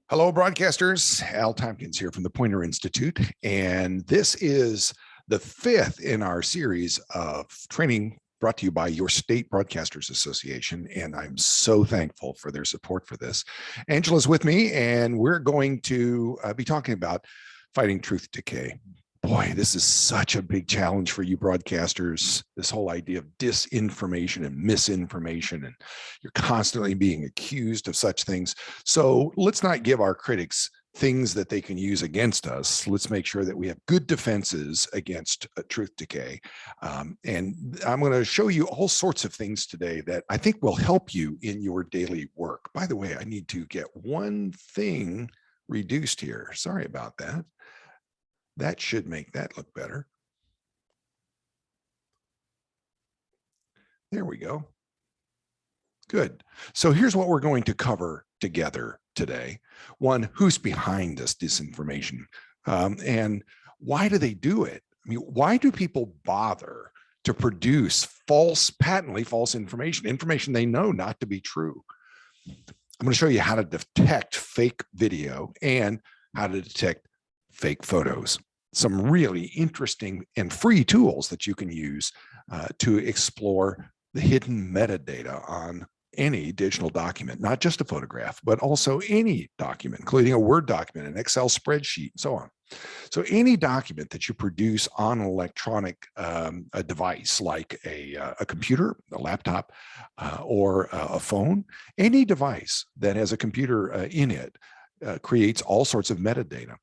Hello, broadcasters. Al Tompkins here from the Poynter Institute, and this is the fifth in our series of training brought to you by your State Broadcasters Association, and I'm so thankful for their support for this. Angela's with me, and we're going to be talking about fighting truth decay. Boy, this is such a big challenge for you broadcasters, this whole idea of disinformation and misinformation, and you're constantly being accused of such things. So let's not give our critics things that they can use against us. Let's make sure that we have good defenses against truth decay. And I'm going to show you all sorts of things today that I think will help you in your daily work. By the way, I need to get one thing reduced here. Sorry about that. That should make that look better. There we go. Good. So here's what we're going to cover together today. One, who's behind this disinformation? And why do they do it? I mean, why do people bother to produce false, patently false information they know not to be true? I'm going to show you how to detect fake video and how to detect fake photos. Some really interesting and free tools that you can use to explore the hidden metadata on any digital document, not just a photograph, but also any document, including a Word document, an Excel spreadsheet, and so on. So any document that you produce on an electronic a device like a computer, a laptop, or a phone, any device that has a computer in it creates all sorts of metadata.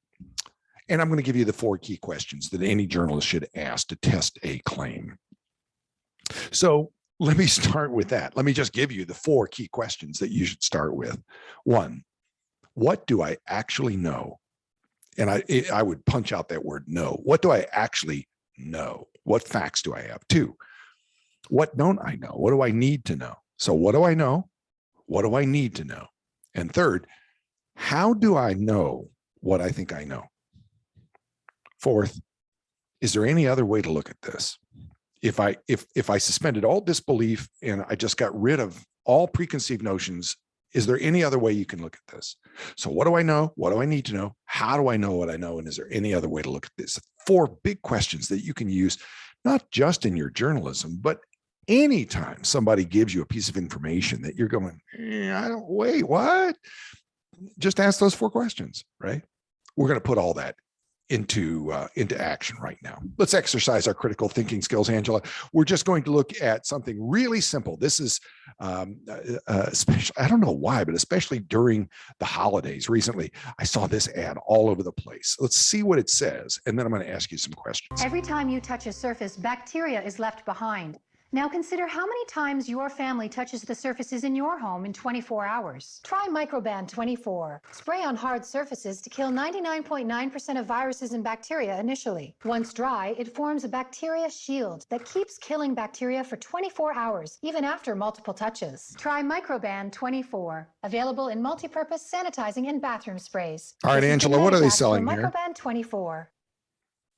And I'm going to give you the 4 key questions that any journalist should ask to test a claim. So let me start with that. Let me just give you the 4 key questions that you should start with. 1, what do I actually know? And I would punch out that word know. What do I actually know? What facts do I have? 2, what don't I know? What do I need to know? So what do I know? What do I need to know? And 3rd, how do I know what I think I know? 4th, is there any other way to look at this? If I suspended all disbelief and I just got rid of all preconceived notions, is there any other way you can look at this? So what do I know? What do I need to know? How do I know what I know? And is there any other way to look at this? 4 big questions that you can use, not just in your journalism, but anytime somebody gives you a piece of information that you're going, wait, what? Just ask those 4 questions, right? We're going to put all that into action right now. Let's exercise our critical thinking skills, Angela. We're just going to look at something really simple. This is especially, I don't know why, but especially during the holidays recently, I saw this ad all over the place. Let's see what it says, and then I'm going to ask you some questions. Every time you touch a surface, bacteria is left behind. Now consider how many times your family touches the surfaces in your home in 24 hours. Try Microban 24. Spray on hard surfaces to kill 99.9% of viruses and bacteria initially. Once dry, it forms a bacteria shield that keeps killing bacteria for 24 hours, even after multiple touches. Try Microban 24. Available in multi-purpose sanitizing and bathroom sprays. All right, Angela, what are they selling here? Microban 24.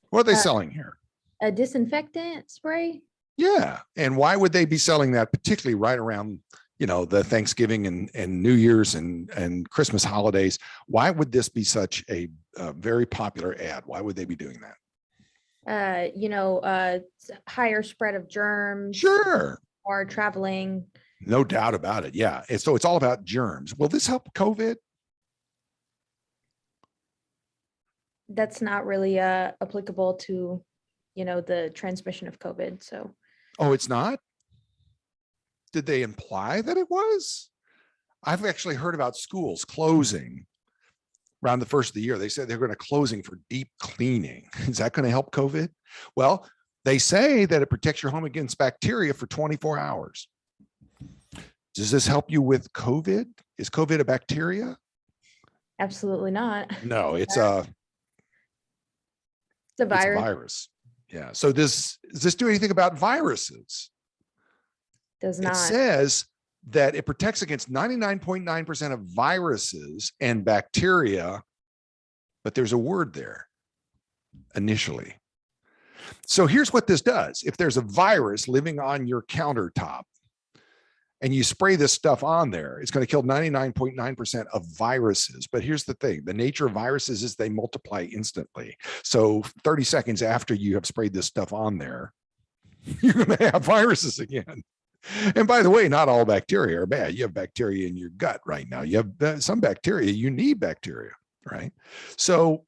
What are they selling here? A disinfectant spray? Yeah. And why would they be selling that, particularly right around, the Thanksgiving and New Year's and Christmas holidays? Why would this be such a very popular ad? Why would they be doing that? Higher spread of germs. Sure. Or traveling. No doubt about it. Yeah. And so it's all about germs. Will this help COVID? That's not really applicable to, the transmission of COVID. So. Oh, it's not? Did they imply that it was? I've actually heard about schools closing around the first of the year. They said they're going to closing for deep cleaning. Is that going to help COVID? Well, they say that it protects your home against bacteria for 24 hours. Does this help you with COVID? Is COVID a bacteria? Absolutely not. No, it's a virus. It's a virus. Yeah. So does this do anything about viruses? Does not. It says that it protects against 99.9% of viruses and bacteria, but there's a word there, initially. So here's what this does. If there's a virus living on your countertop, and you spray this stuff on there, it's going to kill 99.9% of viruses. But here's the thing, the nature of viruses is they multiply instantly. So 30 seconds after you have sprayed this stuff on there, you're going to have viruses again. And by the way, not all bacteria are bad. You have bacteria in your gut right now. You have some bacteria, you need bacteria, right? So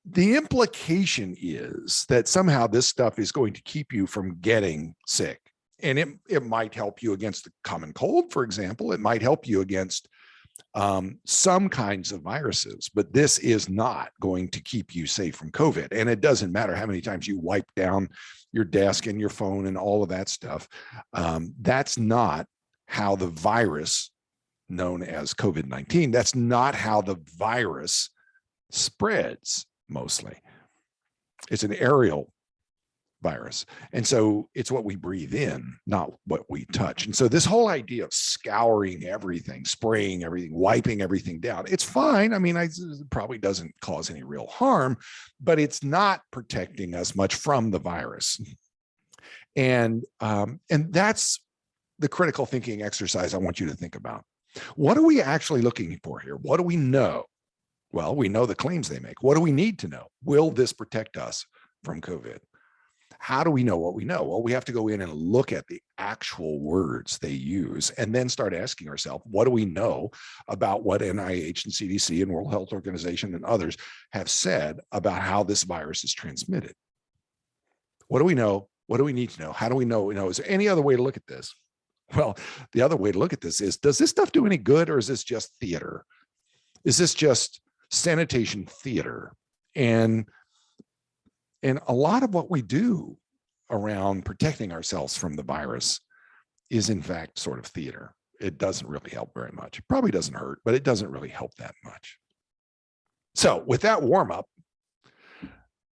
the implication is that somehow this stuff is going to keep you from getting sick. And it might help you against the common cold, for example. It might help you against some kinds of viruses, but this is not going to keep you safe from COVID. And it doesn't matter how many times you wipe down your desk and your phone and all of that stuff. That's not how the virus known as COVID-19, that's not how the virus spreads mostly. It's an aerial virus. And so it's what we breathe in, not what we touch. And so this whole idea of scouring everything, spraying everything, wiping everything down, it's fine. I mean, it probably doesn't cause any real harm, but it's not protecting us much from the virus. And that's the critical thinking exercise I want you to think about. What are we actually looking for here? What do we know? Well, we know the claims they make. What do we need to know? Will this protect us from COVID? How do we know what we know? Well, we have to go in and look at the actual words they use and then start asking ourselves, what do we know about what NIH and CDC and World Health Organization and others have said about how this virus is transmitted? What do we know? What do we need to know? How do we know? Is there any other way to look at this? Well, the other way to look at this is, does this stuff do any good, or is this just theater? Is this just sanitation theater? And a lot of what we do around protecting ourselves from the virus is in fact sort of theater. It doesn't really help very much. It probably doesn't hurt, but it doesn't really help that much. So with that warm up,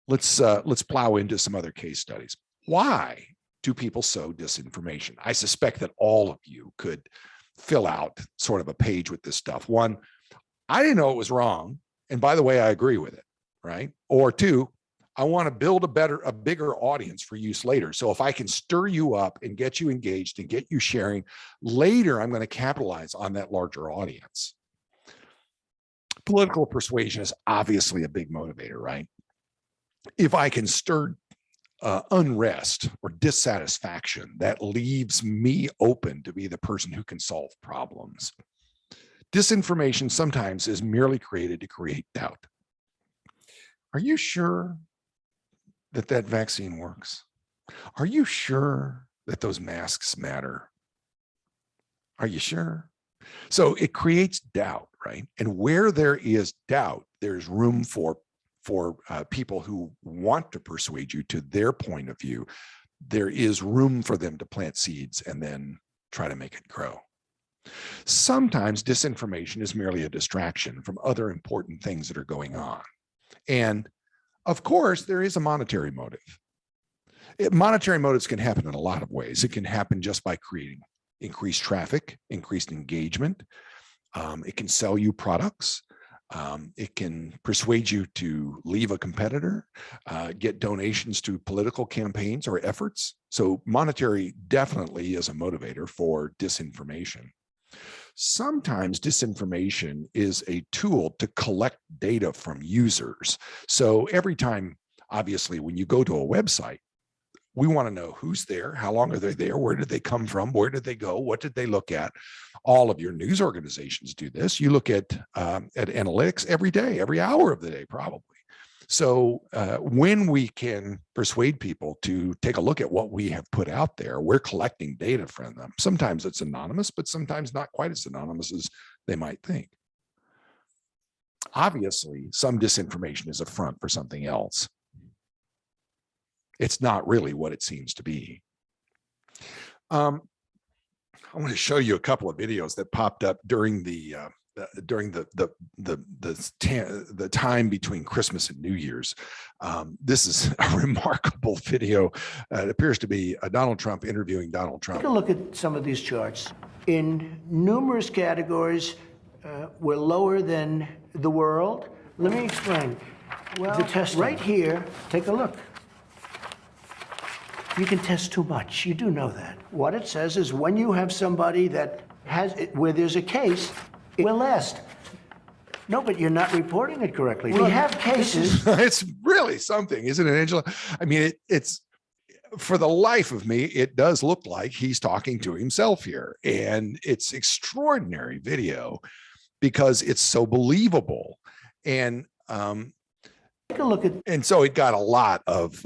let's plow into some other case studies. Why do people sow disinformation? I suspect that all of you could fill out sort of a page with this stuff. One, I didn't know it was wrong, and by the way, I agree with it, right? Or two, I want to build a bigger audience for use later. So if I can stir you up and get you engaged and get you sharing, later I'm going to capitalize on that larger audience. Political persuasion is obviously a big motivator, right? If I can stir unrest or dissatisfaction, that leaves me open to be the person who can solve problems. Disinformation sometimes is merely created to create doubt. Are you sure that that vaccine works? Are you sure that those masks matter? Are you sure? So it creates doubt, right? And where there is doubt, there's room for people who want to persuade you to their point of view. There is room for them to plant seeds and then try to make it grow. Sometimes disinformation is merely a distraction from other important things that are going on. And of course, there is a monetary motive. Monetary motives can happen in a lot of ways. It can happen just by creating increased traffic, increased engagement. It can sell you products. It can persuade you to leave a competitor, get donations to political campaigns or efforts. So monetary definitely is a motivator for disinformation. Sometimes disinformation is a tool to collect data from users. So every time, obviously, when you go to a website, we want to know who's there, how long are they there, where did they come from, where did they go, what did they look at. All of your news organizations do this. You look at analytics every day, every hour of the day, probably. So when we can persuade people to take a look at what we have put out there, we're collecting data from them. Sometimes it's anonymous, but sometimes not quite as anonymous as they might think. Obviously, some disinformation is a front for something else. It's not really what it seems to be. I want to show you a couple of videos that popped up during the time between Christmas and New Year's. This is a remarkable video. It appears to be Donald Trump interviewing Donald Trump. Take a look at some of these charts. In numerous categories, we're lower than the world. Let me explain. Well, right here, take a look. You can test too much. You do know that. What it says is when you have somebody that has it, where there's a case, it will last. No, but you're not reporting it correctly. We have cases. It's really something, isn't it, Angela? I mean, it's for the life of me, it does look like he's talking to himself here. And it's extraordinary video because it's so believable. And Take a look at. and so it got a lot of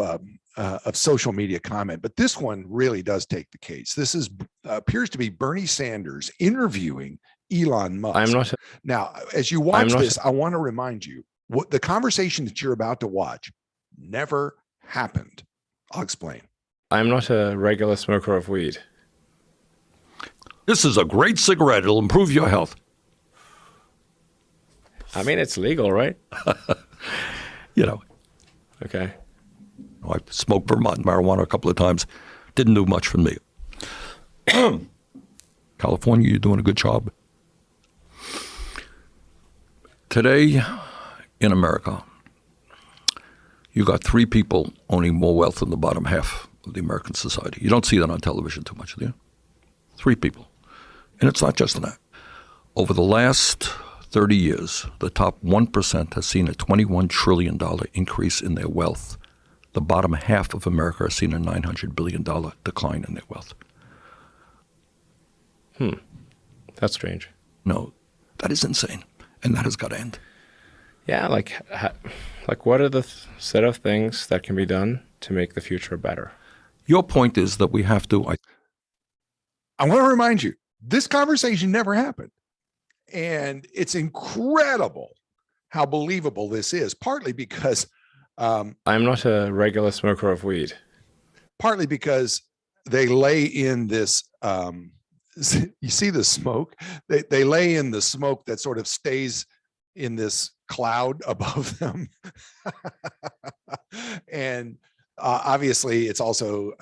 social media comment, but this one really does take the case. This is appears to be Bernie Sanders interviewing Elon Musk. I'm not. Now, as you watch this, I want to remind you what the conversation that you're about to watch never happened. I'll explain. I'm not a regular smoker of weed. This is a great cigarette. It'll improve your health. I mean, it's legal, right? You know, Okay. I smoked Vermont marijuana a couple of times. Didn't do much for me. California, you're doing a good job. Today in America, you got 3 people owning more wealth than the bottom half of the American society. You don't see that on television too much, do you? 3 people. And it's not just that. Over the last 30 years, the top 1% has seen a $21 trillion increase in their wealth. The bottom half of America has seen a $900 billion decline in their wealth. That's strange. No, that is insane. And that has got to end. Yeah, like what are the set of things that can be done to make the future better? Your point is that we have to, I want to remind you, this conversation never happened. And it's incredible how believable this is, partly because I'm not a regular smoker of weed. they lay in this you see the smoke, they lay in the smoke that sort of stays in this cloud above them. And obviously it's also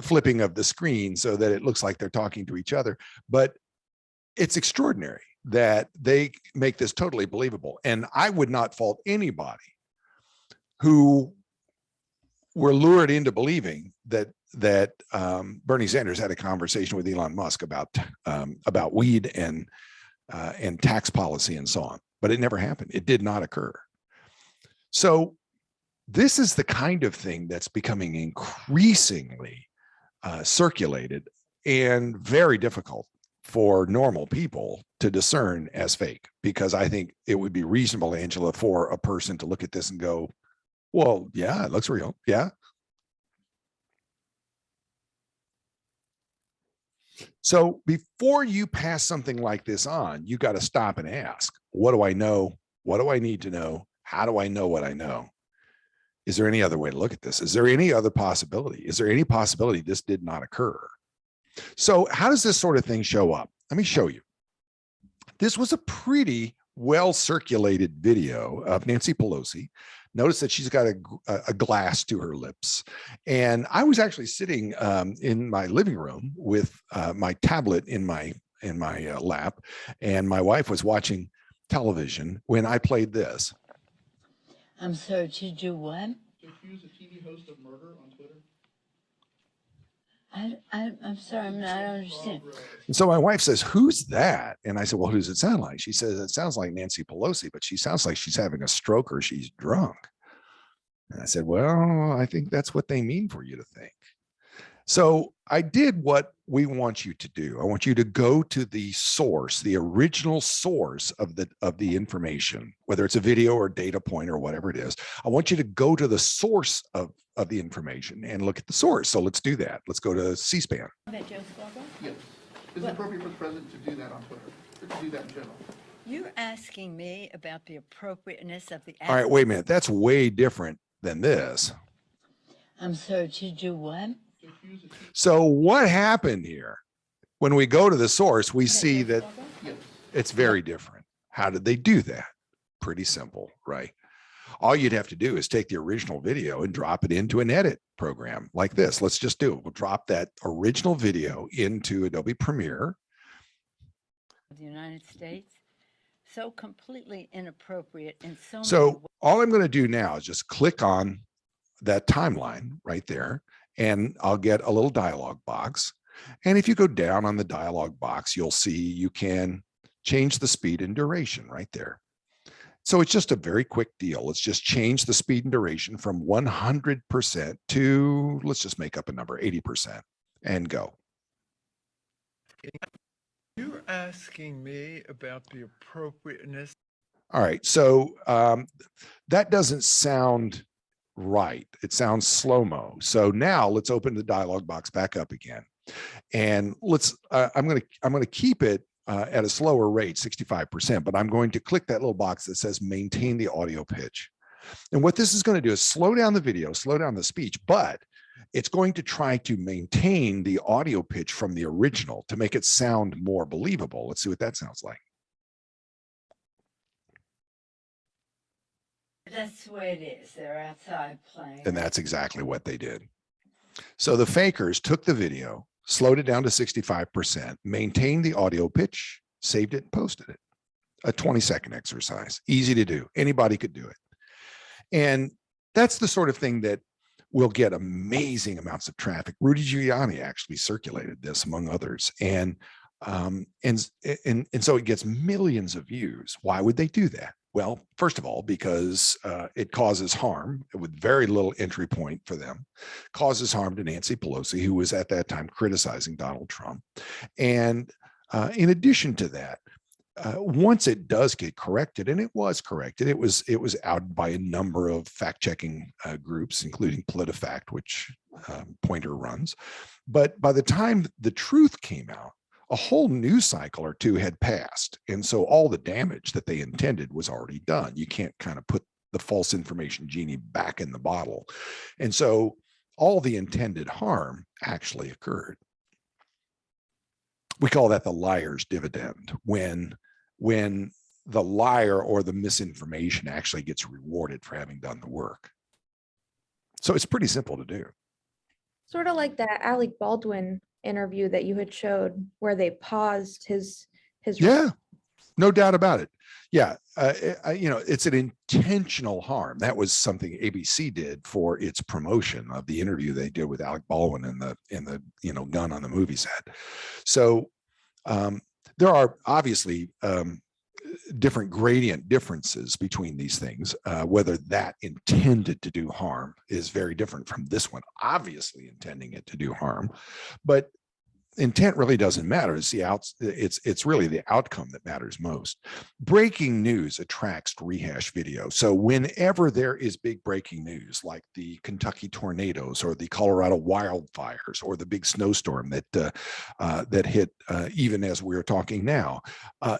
flipping of the screen so that it looks like they're talking to each other, but it's extraordinary that they make this totally believable. And I would not fault anybody who were lured into believing that Bernie Sanders had a conversation with Elon Musk about weed and tax policy and so on, but it never happened. It did not occur. So this is the kind of thing that's becoming increasingly circulated and very difficult for normal people to discern as fake, because I think it would be reasonable, Angela, for a person to look at this and go, well, yeah, it looks real. Yeah. So before you pass something like this on, you got to stop and ask, what do I know? What do I need to know? How do I know what I know? Is there any other way to look at this? Is there any other possibility? Is there any possibility this did not occur? So how does this sort of thing show up? Let me show you. This was a pretty well circulated video of Nancy Pelosi. Notice that she's got a glass to her lips. And I was actually sitting in my living room with my tablet in my lap, and my wife was watching television when I played this. I'm sorry, to do what? To accuse a TV host of murder on Twitter? I'm sorry, I don't understand. And so my wife says, who's that? And I said, well, who does it sound like? She says, it sounds like Nancy Pelosi, but she sounds like she's having a stroke or she's drunk. And I said, well, I think that's what they mean for you to think. So I did what we want you to do. I want you to go to the source, the original source of the information, whether it's a video or data point or whatever it is. I want you to go to the source of the information and look at the source. So let's do that. Let's go to C-SPAN. Yes. Is it appropriate for the president to do that on Twitter, or to do that in general? You're asking me about the appropriateness of the. All right, wait a minute. That's way different than this. I'm sorry, to do what? So what happened here? When we go to the source, we see that it's very different. How did they do that? Pretty simple, right? All you'd have to do is take the original video and drop it into an edit program like this. Let's just do it. We'll drop that original video into Adobe Premiere. The United States, so completely inappropriate in so many So ways. all I'm going to do now is just click on that timeline right there. and I'll get a little dialog box. And if you go down on the dialog box, you'll see you can change the speed and duration right there. So it's just a very quick deal. Let's just change the speed and duration from 100% to, let's just make up a number, 80%, and go. You're asking me about the appropriateness. All right, so that doesn't sound right. It sounds slow-mo. So now let's open the dialog box back up again. And let's, I'm gonna keep it at a slower rate, 65%, but I'm going to click that little box that says maintain the audio pitch. And what this is going to do is slow down the video, slow down the speech, but it's going to try to maintain the audio pitch from the original to make it sound more believable. Let's see what that sounds like. That's the way it is. They're outside playing. And that's exactly what they did. So the fakers took the video, slowed it down to 65%, maintained the audio pitch, saved it, and posted it. A 20-second exercise, easy to do. Anybody could do it. And that's the sort of thing that will get amazing amounts of traffic. Rudy Giuliani actually circulated this among others. And so it gets millions of views. Why would they do that? Well, first of all, because it causes harm with very little entry point for them, causes harm to Nancy Pelosi, who was at that time criticizing Donald Trump. And in addition to that, once it does get corrected, and it was corrected, it was outed by a number of fact-checking groups, including PolitiFact, which Poynter runs. But by the time the truth came out, a whole news cycle or two had passed. And so all the damage that they intended was already done. You can't kind of put the false information genie back in the bottle. And so all the intended harm actually occurred. We call that the liar's dividend, when the liar or the misinformation actually gets rewarded for having done the work. So it's pretty simple to do. Sort of like that Alec Baldwin interview that you had showed where they paused his Yeah, no doubt about it. Yeah, it's an intentional harm. That was something ABC did for its promotion of the interview they did with Alec Baldwin in the gun on the movie set. So there are obviously different gradient differences between these things. Whether that intended to do harm is very different from this one, obviously intending it to do harm, but intent really doesn't matter. It's really the outcome that matters most. Breaking news attracts rehash video. So whenever there is big breaking news, like the Kentucky tornadoes or the Colorado wildfires or the big snowstorm that hit even as we're talking now,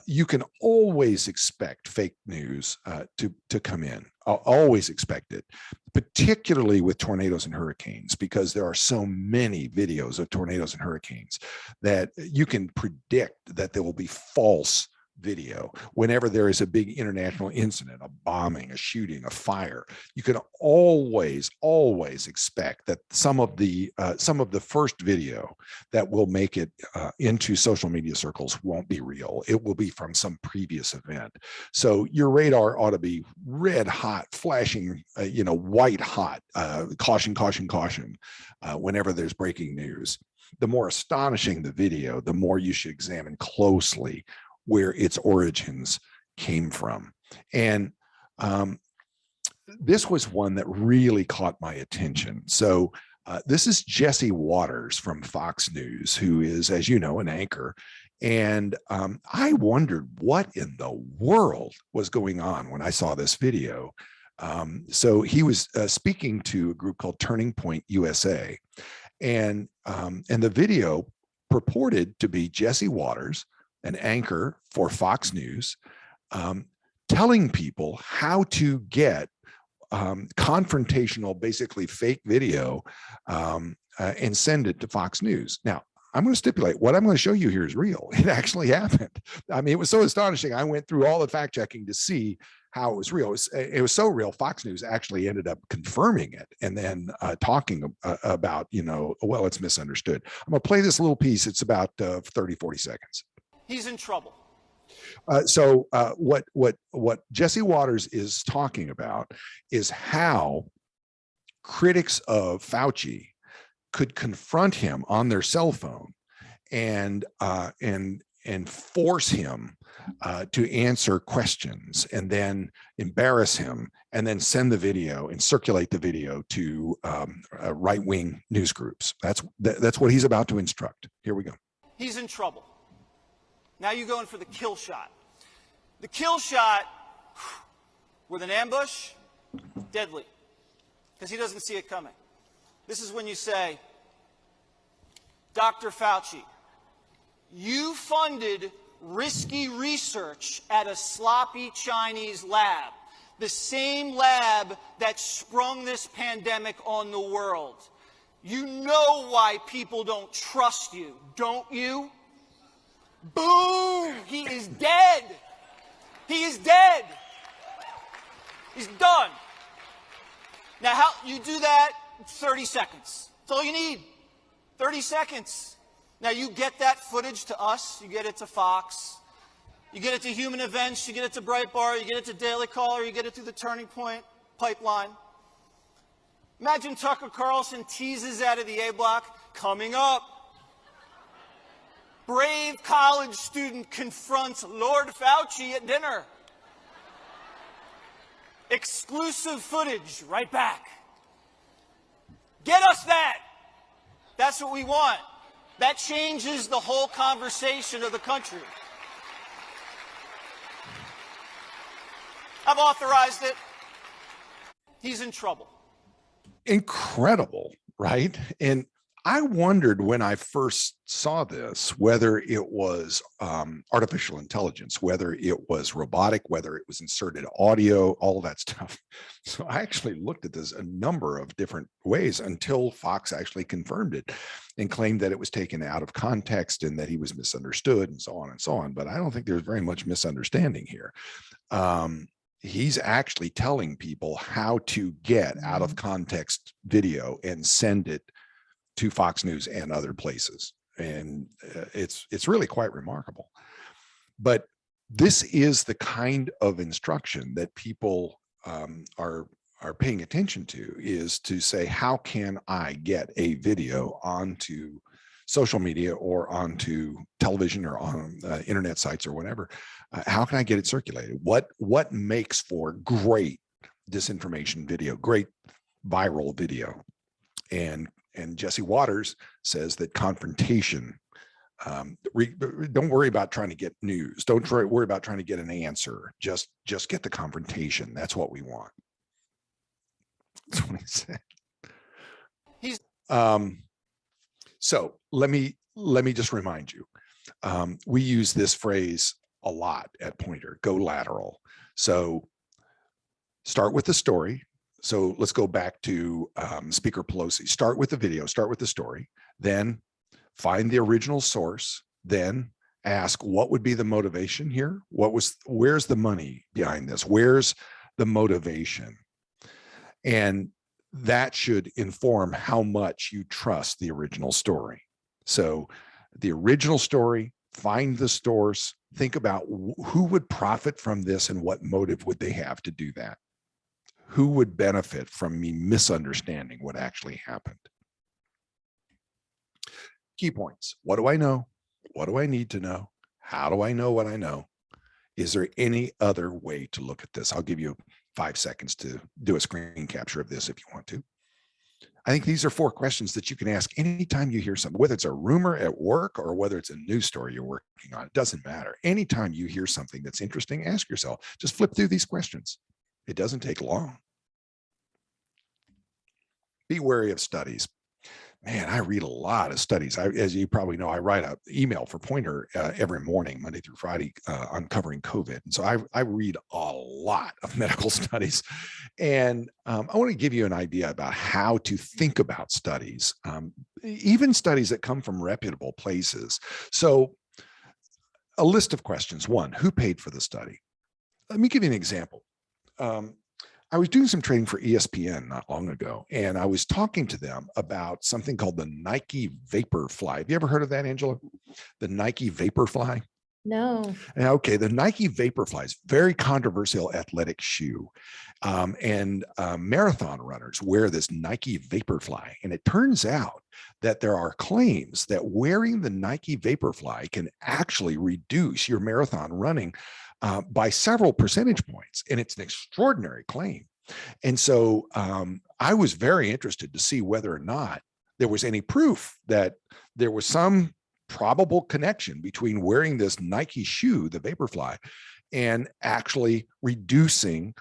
you can always expect fake news to come in. I'll always expect it, particularly with tornadoes and hurricanes, because there are so many videos of tornadoes and hurricanes that you can predict that there will be false video whenever there is a big international incident, a bombing, a shooting, a fire. You can always expect that some of the first video that will make it into social media circles won't be real. It will be from some previous event. So your radar ought to be red hot, flashing, white hot, caution, caution, caution, whenever there's breaking news. The more astonishing the video, the more you should examine closely where its origins came from. And this was one that really caught my attention. So this is Jesse Waters from Fox News, who is, as you know, an anchor. And I wondered what in the world was going on when I saw this video. So he was speaking to a group called Turning Point USA. And the video purported to be Jesse Waters, an anchor for Fox News, telling people how to get confrontational, basically fake video, and send it to Fox News. Now, I'm going to stipulate what I'm going to show you here is real. It actually happened. I mean, it was so astonishing. I went through all the fact checking to see how it was real. It was so real. Fox News actually ended up confirming it and then talking about, well, it's misunderstood. I'm going to play this little piece. It's about 30, 40 seconds. He's in trouble. So what Jesse Waters is talking about is how critics of Fauci could confront him on their cell phone and force him to answer questions, and then embarrass him, and then send the video and circulate the video to right-wing news groups. That's what he's about to instruct. Here we go. He's in trouble. Now you go in for the kill shot. The kill shot with an ambush, deadly, because he doesn't see it coming. This is when you say, Dr. Fauci, you funded risky research at a sloppy Chinese lab, the same lab that sprung this pandemic on the world. You know why people don't trust you, don't you? Boom! He is dead. He is dead. He's done. Now, how you do that? 30 seconds. That's all you need. 30 seconds. Now, you get that footage to us. You get it to Fox. You get it to Human Events. You get it to Breitbart. You get it to Daily Caller. You get it through the Turning Point pipeline. Imagine Tucker Carlson teases out of the A block. Coming up. Brave college student confronts Lord Fauci at dinner. Exclusive footage, right back. Get us that. That's what we want. That changes the whole conversation of the country. I've authorized it. He's in trouble. Incredible, right? And I wondered when I first saw this, whether it was artificial intelligence, whether it was robotic, whether it was inserted audio, all that stuff. So I actually looked at this a number of different ways until Fox actually confirmed it and claimed that it was taken out of context and that he was misunderstood and so on and so on. But I don't think there's very much misunderstanding here. He's actually telling people how to get out of context video and send it to Fox News and other places. And it's really quite remarkable. But this is the kind of instruction that people are paying attention to, is to say, how can I get a video onto social media or onto television or on internet sites or whatever? How can I get it circulated? What makes for great disinformation video, great viral video? And Jesse Waters says that confrontation, don't worry about trying to get news. Don't worry about trying to get an answer. Just get the confrontation. That's what we want. That's what he said. So let me just remind you, we use this phrase a lot at Poynter, go lateral. So start with the story. So let's go back to Speaker Pelosi. Start with the video, start with the story, then find the original source, then ask what would be the motivation here? Where's the money behind this? Where's the motivation? And that should inform how much you trust the original story. So the original story, find the source, think about who would profit from this and what motive would they have to do that? Who would benefit from me misunderstanding what actually happened? Key points. What do I know? What do I need to know? How do I know what I know? Is there any other way to look at this? I'll give you 5 seconds to do a screen capture of this if you want to. I think these are 4 questions that you can ask anytime you hear something, whether it's a rumor at work or whether it's a news story you're working on. It doesn't matter. Anytime you hear something that's interesting, ask yourself, just flip through these questions. It doesn't take long. Be wary of studies. Man, I read a lot of studies. As you probably know, I write an email for Poynter every morning, Monday through Friday, on covering COVID. And so I read a lot of medical studies. And I want to give you an idea about how to think about studies, even studies that come from reputable places. So a list of questions. 1, who paid for the study? Let me give you an example. I was doing some training for ESPN not long ago, and I was talking to them about something called the Nike Vaporfly. Have you ever heard of that, Angela? The Nike Vaporfly? No. Okay, the Nike Vaporfly is very controversial athletic shoe. And marathon runners wear this Nike Vaporfly. And it turns out that there are claims that wearing the Nike Vaporfly can actually reduce your marathon running by several percentage points. And it's an extraordinary claim. And so I was very interested to see whether or not there was any proof that there was some probable connection between wearing this Nike shoe, the Vaporfly, and actually reducing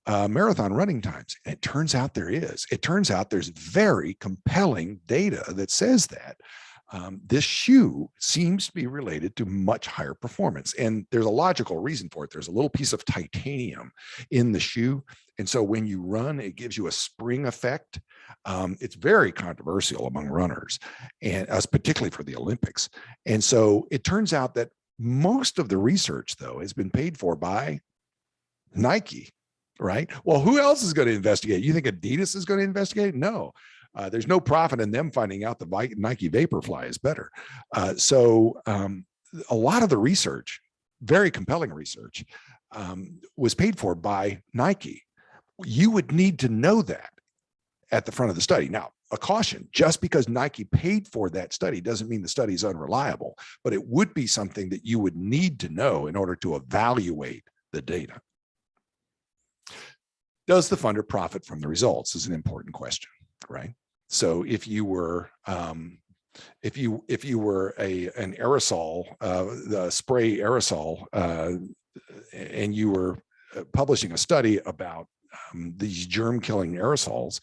marathon running times. And it turns out there is. It turns out there's very compelling data that says that this shoe seems to be related to much higher performance. And there's a logical reason for it. There's a little piece of titanium in the shoe. And so when you run, it gives you a spring effect. It's very controversial among runners, and particularly for the Olympics. And so it turns out that most of the research, though, has been paid for by Nike, right? Well, who else is going to investigate? You think Adidas is going to investigate? No. There's no profit in them finding out the Nike Vaporfly is better. So a lot of the research, very compelling research, was paid for by Nike. You would need to know that at the front of the study. Now, a caution, just because Nike paid for that study doesn't mean the study is unreliable, but it would be something that you would need to know in order to evaluate the data. Does the funder profit from the results is an important question, right? So if you were an aerosol, the spray aerosol, and you were publishing a study about these germ-killing aerosols,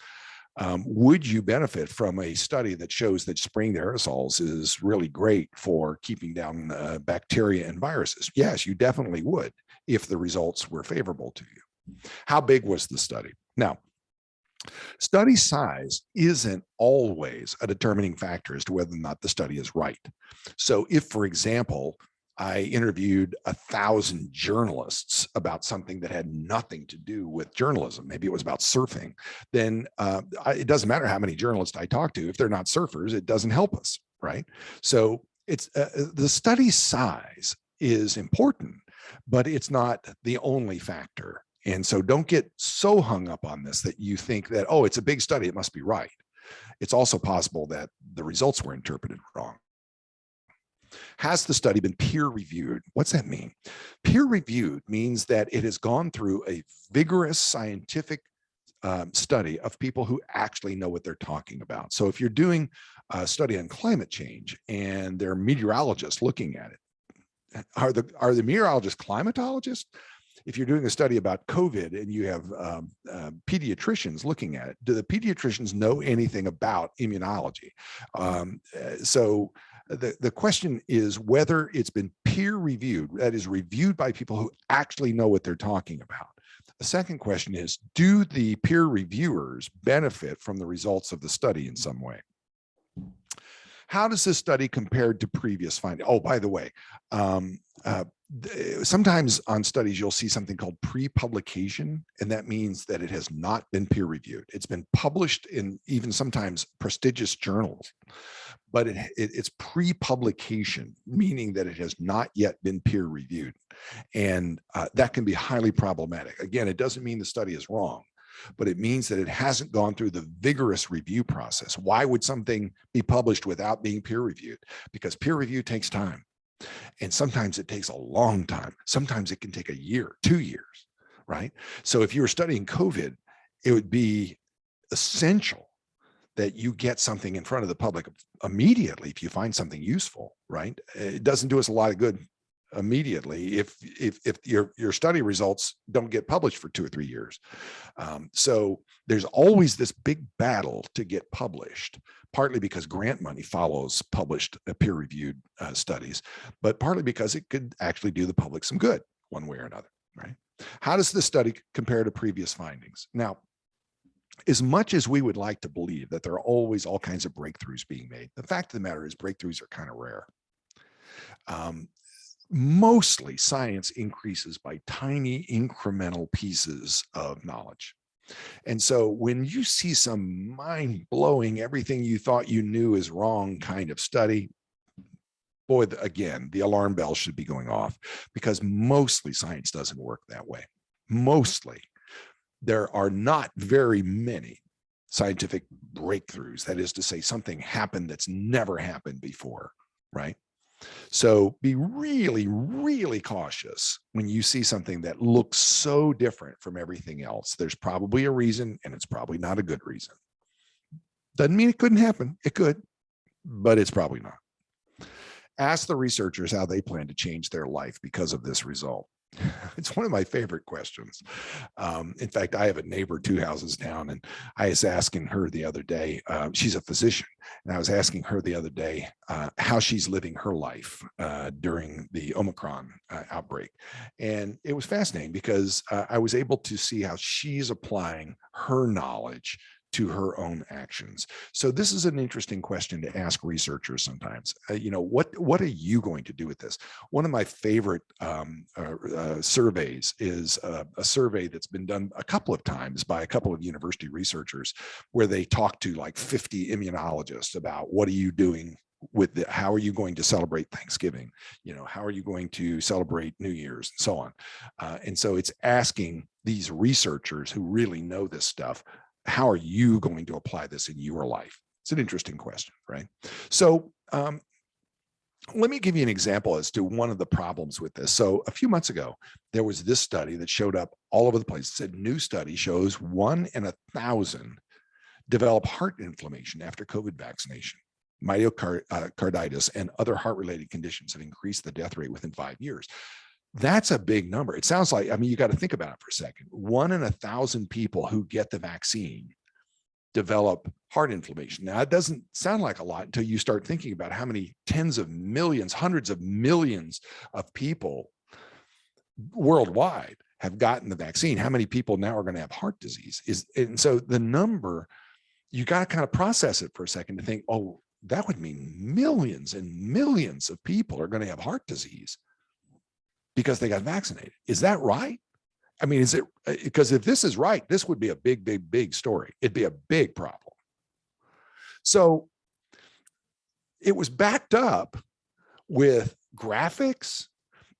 would you benefit from a study that shows that spraying the aerosols is really great for keeping down bacteria and viruses? Yes, you definitely would if the results were favorable to you. How big was the study? Now, study size isn't always a determining factor as to whether or not the study is right. So if, for example, I interviewed 1,000 journalists about something that had nothing to do with journalism, maybe it was about surfing, then it doesn't matter how many journalists I talk to. If they're not surfers, it doesn't help us, right? So it's the study size is important, but it's not the only factor. And so don't get so hung up on this that you think that, oh, it's a big study, it must be right. It's also possible that the results were interpreted wrong. Has the study been peer reviewed? What's that mean? Peer reviewed means that it has gone through a vigorous scientific study of people who actually know what they're talking about. So if you're doing a study on climate change and there are meteorologists looking at it, are the meteorologists climatologists? If you're doing a study about COVID and you have pediatricians looking at it, do the pediatricians know anything about immunology? So the question is whether it's been peer reviewed, that is reviewed by people who actually know what they're talking about. The second question is, do the peer reviewers benefit from the results of the study in some way? How does this study compare to previous findings? Oh, by the way, sometimes on studies, you'll see something called pre-publication, and that means that it has not been peer reviewed. It's been published in even sometimes prestigious journals, but it's pre-publication, meaning that it has not yet been peer reviewed. And that can be highly problematic. Again, it doesn't mean the study is wrong, but it means that it hasn't gone through the vigorous review process. Why would something be published without being peer reviewed? Because peer review takes time. And sometimes it takes a long time. Sometimes it can take a year, 2 years, right? So if you were studying COVID, it would be essential that you get something in front of the public immediately if you find something useful, right? It doesn't do us a lot of good immediately if your study results don't get published for 2 or 3 years. So there's always this big battle to get published, partly because grant money follows published peer-reviewed studies, but partly because it could actually do the public some good one way or another, right? How does this study compare to previous findings? Now, as much as we would like to believe that there are always all kinds of breakthroughs being made, the fact of the matter is breakthroughs are kind of rare. Mostly science increases by tiny incremental pieces of knowledge. And so when you see some mind-blowing, everything you thought you knew is wrong kind of study, boy, again, the alarm bell should be going off, because mostly science doesn't work that way. Mostly. There are not very many scientific breakthroughs. That is to say, something happened that's never happened before, right? So be really, really cautious when you see something that looks so different from everything else. There's probably a reason, and it's probably not a good reason. Doesn't mean it couldn't happen. It could, but it's probably not. Ask the researchers how they plan to change their life because of this result. It's one of my favorite questions. In fact, I have a neighbor 2 houses down, and I was asking her the other day, she's a physician, and I was asking her the other day how she's living her life during the Omicron outbreak. And it was fascinating because I was able to see how she's applying her knowledge to her own actions. So this is an interesting question to ask researchers sometimes. What are you going to do with this? One of my favorite surveys is a survey that's been done a couple of times by a couple of university researchers, where they talk to like 50 immunologists about what are you doing with how are you going to celebrate Thanksgiving? How are you going to celebrate New Year's and so on? And so it's asking these researchers who really know this stuff, how are you going to apply this in your life? It's an interesting question, right? So let me give you an example as to one of the problems with this. So a few months ago, there was this study that showed up all over the place. It said, new study shows 1 in 1,000 develop heart inflammation after COVID vaccination. Myocarditis and other heart-related conditions have increased the death rate within 5 years. That's a big number. It sounds like, you got to think about it for a second. 1 in 1,000 people who get the vaccine develop heart inflammation. Now, it doesn't sound like a lot until you start thinking about how many tens of millions, hundreds of millions of people worldwide have gotten the vaccine. How many people now are going to have heart disease? And so the number, you got to kind of process it for a second to think, oh, that would mean millions and millions of people are going to have heart disease because they got vaccinated. Is that right? Is it, because if this is right, this would be a big, big, big story. It'd be a big problem. So it was backed up with graphics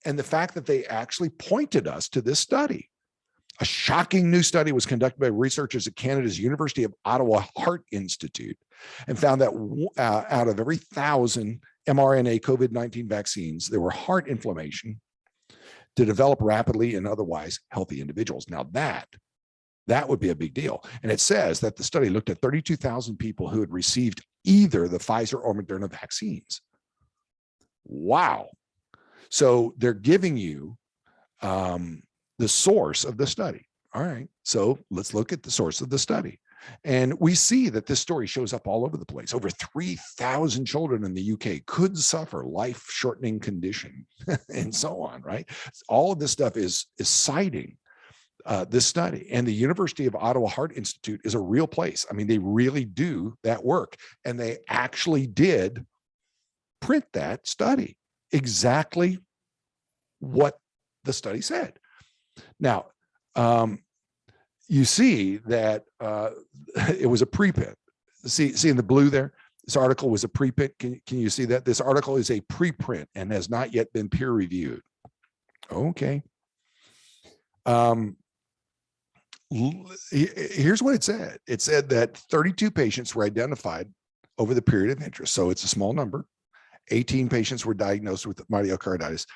and the fact that they actually pointed us to this study. A shocking new study was conducted by researchers at Canada's University of Ottawa Heart Institute and found that out of every 1,000 mRNA COVID-19 vaccines, there were heart inflammation to develop rapidly in otherwise healthy individuals. Now that would be a big deal. And it says that the study looked at 32,000 people who had received either the Pfizer or Moderna vaccines. Wow. So they're giving you the source of the study. All right. So let's look at the source of the study. And we see that this story shows up all over the place. Over 3,000 children in the UK could suffer life-shortening condition and so on, right? All of this stuff is citing this study. And the University of Ottawa Heart Institute is a real place. They really do that work. And they actually did print that study, exactly what the study said. Now, you see that it was a preprint. See in the blue there, this article was a preprint. Can you see that? This article is a preprint and has not yet been peer reviewed. Okay. Here's what it said. It said that 32 patients were identified over the period of interest. So it's a small number. 18 patients were diagnosed with myocarditis.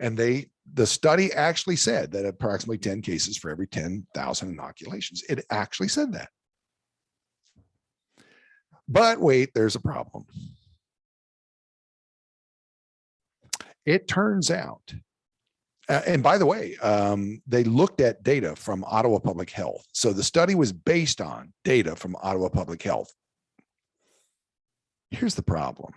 And the study actually said that approximately 10 cases for every 10,000 inoculations. It actually said that. But wait, there's a problem. It turns out, and by the way, they looked at data from Ottawa Public Health. So the study was based on data from Ottawa Public Health. Here's the problem.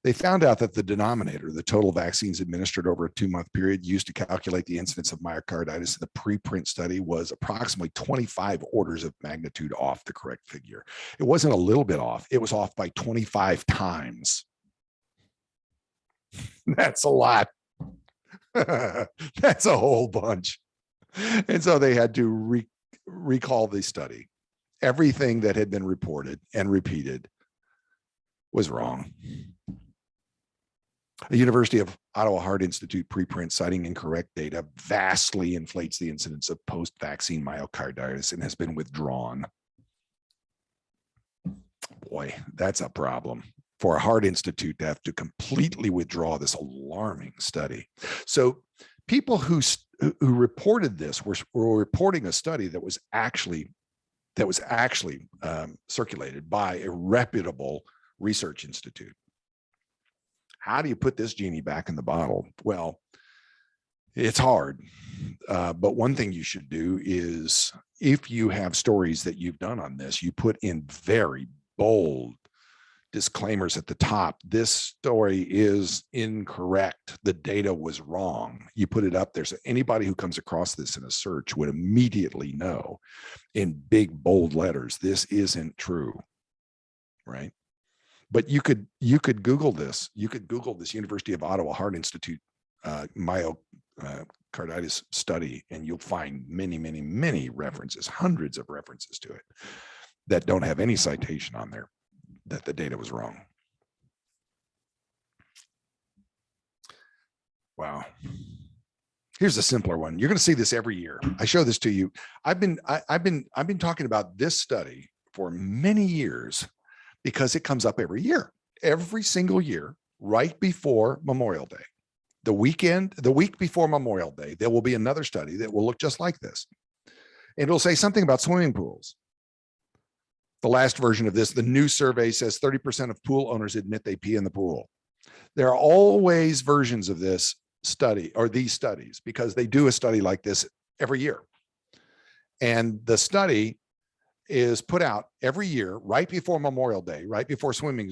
They found out that the denominator, the total vaccines administered over a 2-month period used to calculate the incidence of myocarditis in the preprint study, was approximately 25 orders of magnitude off the correct figure. It wasn't a little bit off. It was off by 25 times. That's a lot. That's a whole bunch. And so they had to recall the study. Everything that had been reported and repeated was wrong. A University of Ottawa Heart Institute preprint citing incorrect data vastly inflates the incidence of post-vaccine myocarditis and has been withdrawn. Boy, that's a problem for a heart institute to have to completely withdraw this alarming study. So people who reported this were reporting a study that was actually circulated by a reputable research institute. How do you put this genie back in the bottle? Well, it's hard. But one thing you should do is, if you have stories that you've done on this, you put in very bold disclaimers at the top. This story is incorrect. The data was wrong. You put it up there. So anybody who comes across this in a search would immediately know in big, bold letters, this isn't true, right? But you could Google this. You could Google this University of Ottawa Heart Institute myocarditis study, and you'll find many, many, many references, hundreds of references to it that don't have any citation on there that the data was wrong. Wow. Here's a simpler one. You're going to see this every year. I show this to you. I've been talking about this study for many years because it comes up every year, every single year, right before Memorial Day. The week before Memorial Day, there will be another study that will look just like this. And it'll say something about swimming pools. The last version of this, the new survey says 30% of pool owners admit they pee in the pool. There are always versions of this study or these studies because they do a study like this every year. And the study is put out every year, right before Memorial Day, right before swimming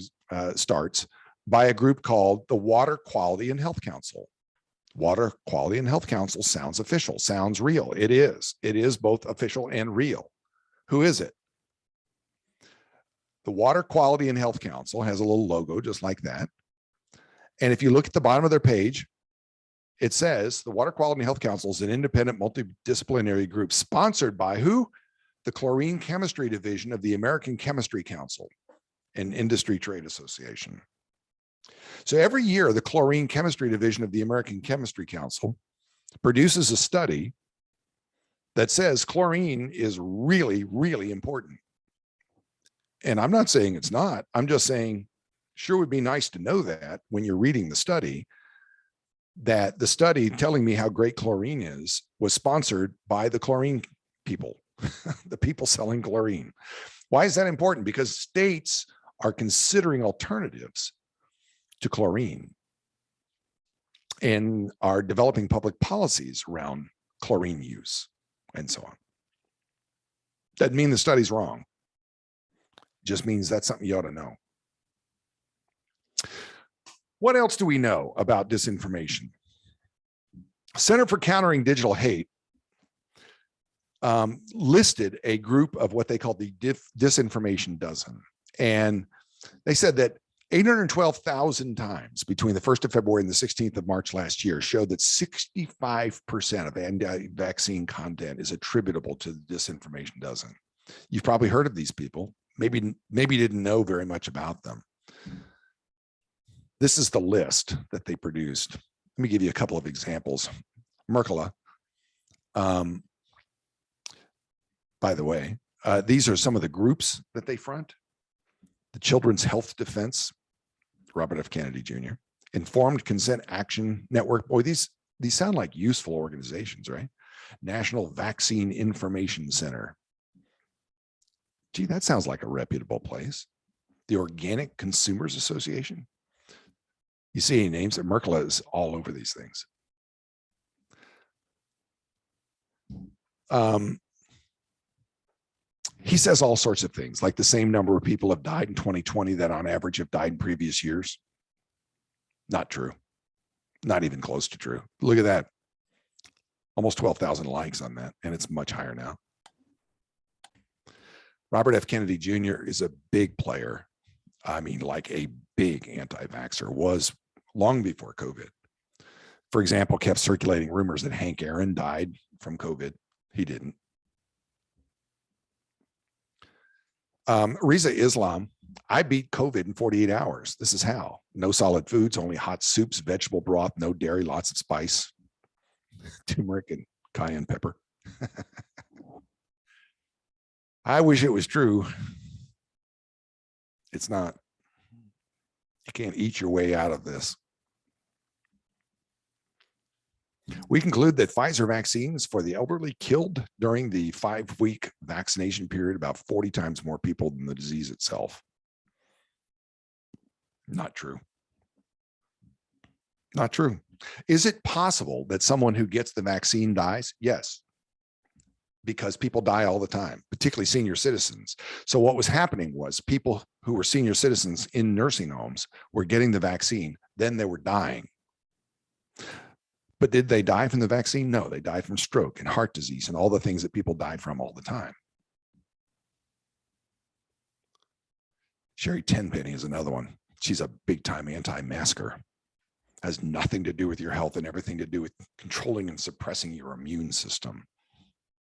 starts, by a group called the Water Quality and Health Council. Water Quality and Health Council sounds official, sounds real. It is. It is both official and real. Who is it? The Water Quality and Health Council has a little logo just like that. And if you look at the bottom of their page, it says the Water Quality and Health Council is an independent multidisciplinary group sponsored by who? The Chlorine Chemistry Division of the American Chemistry Council, an industry trade association. So every year, the Chlorine Chemistry Division of the American Chemistry Council produces a study that says chlorine is really, really important. And I'm not saying it's not. I'm just saying, sure would be nice to know that when you're reading the study, that the study telling me how great chlorine is was sponsored by the chlorine people, the people selling chlorine. Why is that important? Because states are considering alternatives to chlorine and are developing public policies around chlorine use and so on. Doesn't mean the study's wrong. Just means that's something you ought to know. What else do we know about disinformation? Center for Countering Digital Hate listed a group of what they call the disinformation dozen. And they said that 812,000 times between the 1st of February and the 16th of March last year showed that 65% of anti-vaccine content is attributable to the disinformation dozen. You've probably heard of these people. Maybe didn't know very much about them. This is the list that they produced. Let me give you a couple of examples. Merkla, by the way, these are some of the groups that they front. The Children's Health Defense, Robert F. Kennedy Jr., Informed Consent Action Network. Boy, these sound like useful organizations, right? National Vaccine Information Center. Gee, that sounds like a reputable place. The Organic Consumers Association. You see any names? Merkla is all over these things. He says all sorts of things, like the same number of people have died in 2020 that on average have died in previous years. Not true. Not even close to true. Look at that. Almost 12,000 likes on that, and it's much higher now. Robert F. Kennedy Jr. is a big player. I mean, like a big anti-vaxxer, was long before COVID. For example, kept circulating rumors that Hank Aaron died from COVID. He didn't. Riza Islam I beat COVID in 48 hours. This is how. No solid foods, only hot soups, vegetable broth, no dairy, lots of spice, turmeric and cayenne pepper. I wish it was true. It's not. You can't eat your way out of this. We conclude that Pfizer vaccines for the elderly killed during the 5-week vaccination period about 40 times more people than the disease itself. Not true. Not true. Is it possible that someone who gets the vaccine dies? Yes, because people die all the time, particularly senior citizens. So what was happening was people who were senior citizens in nursing homes were getting the vaccine, then they were dying. But did they die from the vaccine? No, they died from stroke and heart disease and all the things that people died from all the time. Sherry Tenpenny is another one. She's a big time anti-masker. Has nothing to do with your health and everything to do with controlling and suppressing your immune system.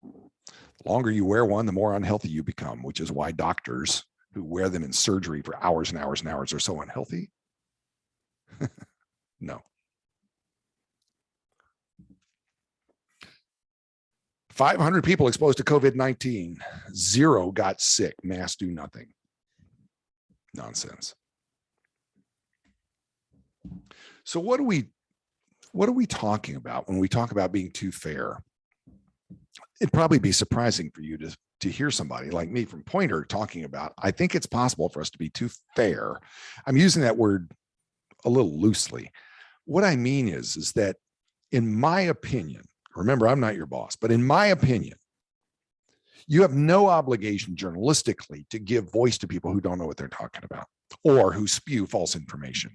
The longer you wear one, the more unhealthy you become, which is why doctors who wear them in surgery for hours and hours and hours are so unhealthy. No. 500 people exposed to COVID-19, 0 got sick, masks do nothing. Nonsense. So what are we talking about when we talk about being too fair? It'd probably be surprising for you to hear somebody like me from Poynter talking about, I think it's possible for us to be too fair. I'm using that word a little loosely. What I mean is that in my opinion, remember, I'm not your boss, but in my opinion, you have no obligation journalistically to give voice to people who don't know what they're talking about or who spew false information.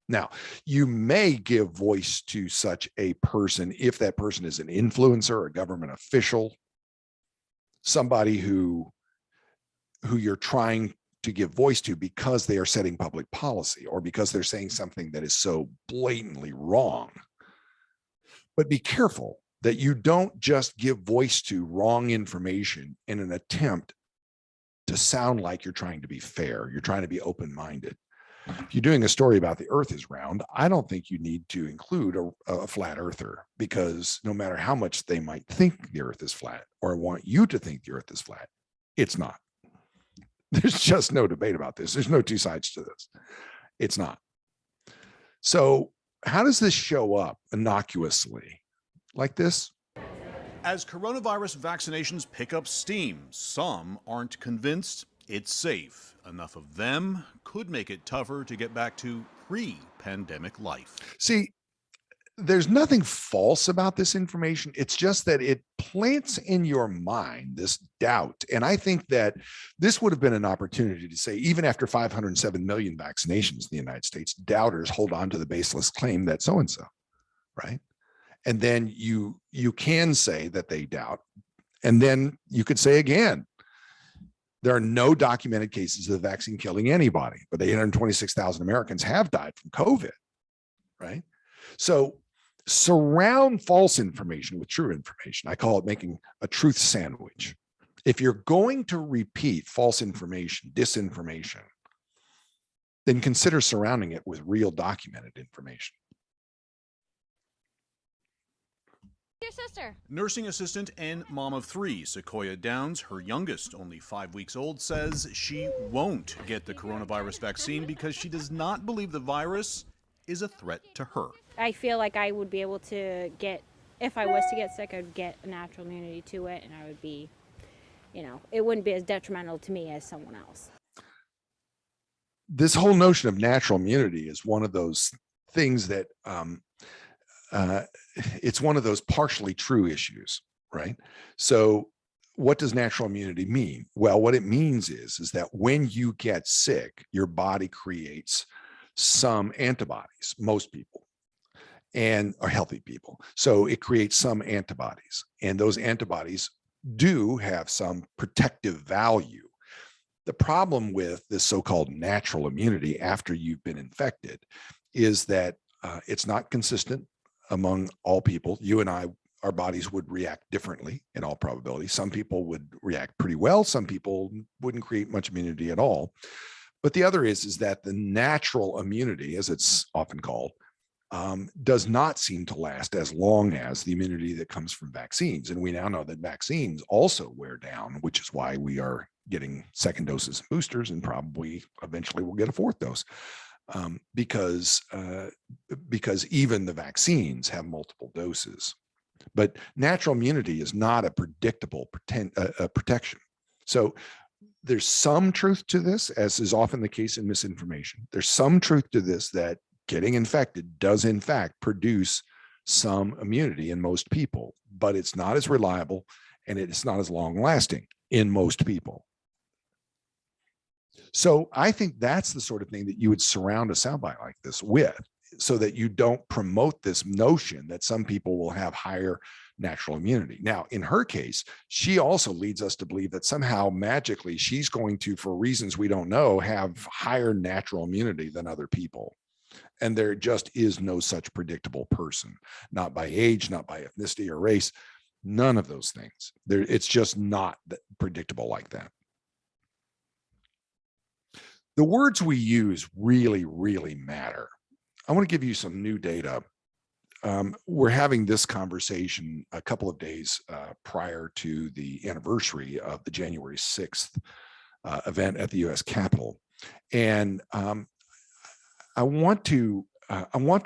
Now, you may give voice to such a person if that person is an influencer, a government official, somebody who you're trying to give voice to because they are setting public policy or because they're saying something that is so blatantly wrong. But be careful that you don't just give voice to wrong information in an attempt to sound like you're trying to be fair. You're trying to be open-minded. If you're doing a story about the earth is round, I don't think you need to include a flat earther, because no matter how much they might think the earth is flat or want you to think the earth is flat, it's not. There's just no debate about this. There's no two sides to this. It's not. So how does this show up innocuously like this? As coronavirus vaccinations pick up steam, some aren't convinced it's safe. Enough of them could make it tougher to get back to pre-pandemic life. See, there's nothing false about this information. It's just that it plants in your mind this doubt. And I think that this would have been an opportunity to say, even after 507 million vaccinations in the United States, doubters hold on to the baseless claim that so-and-so, right? And then you can say that they doubt. And then you could say again, there are no documented cases of the vaccine killing anybody, but 826,000 Americans have died from COVID, right? So surround false information with true information. I call it making a truth sandwich. If you're going to repeat false information, disinformation, then consider surrounding it with real documented information. Your sister. Nursing assistant and mom of 3, Sequoia Downs, her youngest, only 5 weeks old, says she won't get the coronavirus vaccine because she does not believe the virus is a threat to her. I feel like I would be able to get, if I was to get sick, I'd get a natural immunity to it, and I would be, it wouldn't be as detrimental to me as someone else. This whole notion of natural immunity is one of those things that it's one of those partially true issues, right? So what does natural immunity mean? Well, what it means is that when you get sick, your body creates some antibodies, most people, and are healthy people. So it creates some antibodies, and those antibodies do have some protective value. The problem with this so-called natural immunity after you've been infected is that it's not consistent among all people. You and I, our bodies would react differently in all probability. Some people would react pretty well. Some people wouldn't create much immunity at all. But the other is that the natural immunity, as it's often called, does not seem to last as long as the immunity that comes from vaccines. And we now know that vaccines also wear down, which is why we are getting second doses and boosters, and probably eventually we'll get a fourth dose, because even the vaccines have multiple doses. But natural immunity is not a predictable protection. So there's some truth to this, as is often the case in misinformation. There's some truth to this, that getting infected does in fact produce some immunity in most people, but it's not as reliable and it's not as long lasting in most people. So I think that's the sort of thing that you would surround a soundbite like this with, so that you don't promote this notion that some people will have higher natural immunity. Now, in her case, she also leads us to believe that somehow magically she's going to, for reasons we don't know, have higher natural immunity than other people. And there just is no such predictable person, not by age, not by ethnicity or race, none of those things. It's just not predictable like that. The words we use really, really matter. I want to give you some new data. We're having this conversation a couple of days prior to the anniversary of the January 6th event at the US Capitol. And I want to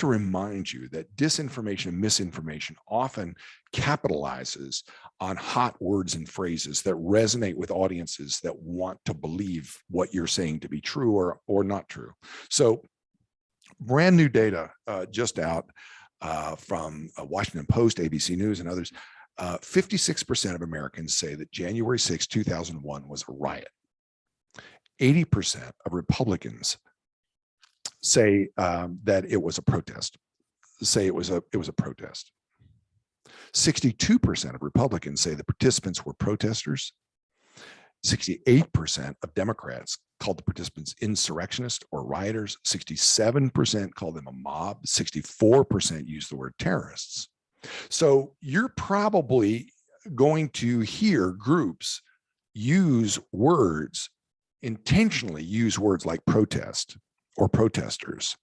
remind you that disinformation and misinformation often capitalizes on hot words and phrases that resonate with audiences that want to believe what you're saying to be true or not true. So brand new data just out from Washington Post, ABC News, and others. 56% of Americans say that January 6, 2001 was a riot. 80% of Republicans say that it was a protest. Say it was a protest. 62% of Republicans say the participants were protesters. 68% of Democrats called the participants insurrectionists or rioters. 67% called them a mob. 64% used the word terrorists. So you're probably going to hear groups intentionally use words like protest or protesters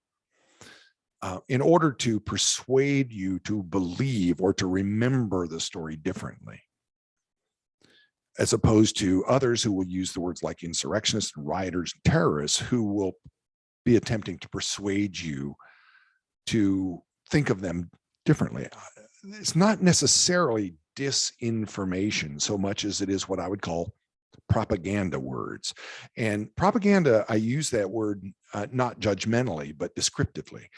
in order to persuade you to believe or to remember the story differently, as opposed to others who will use the words like insurrectionists, rioters, and terrorists, who will be attempting to persuade you to think of them differently. It's not necessarily disinformation so much as it is what I would call propaganda words. And propaganda, I use that word not judgmentally, but descriptively.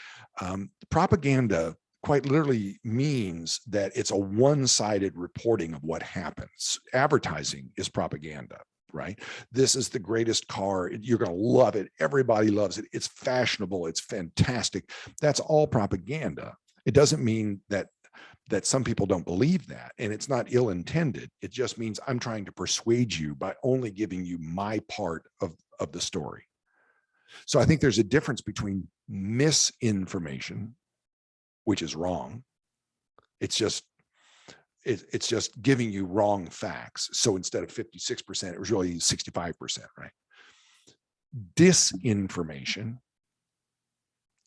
Propaganda quite literally means that it's a one-sided reporting of what happens. Advertising is propaganda, right? This is the greatest car. You're going to love it. Everybody loves it. It's fashionable. It's fantastic. That's all propaganda. It doesn't mean that some people don't believe that, and it's not ill-intended. It just means I'm trying to persuade you by only giving you my part of the story. So I think there's a difference between misinformation, which is wrong. It's just giving you wrong facts. So instead of 56%, it was really 65%, right? Disinformation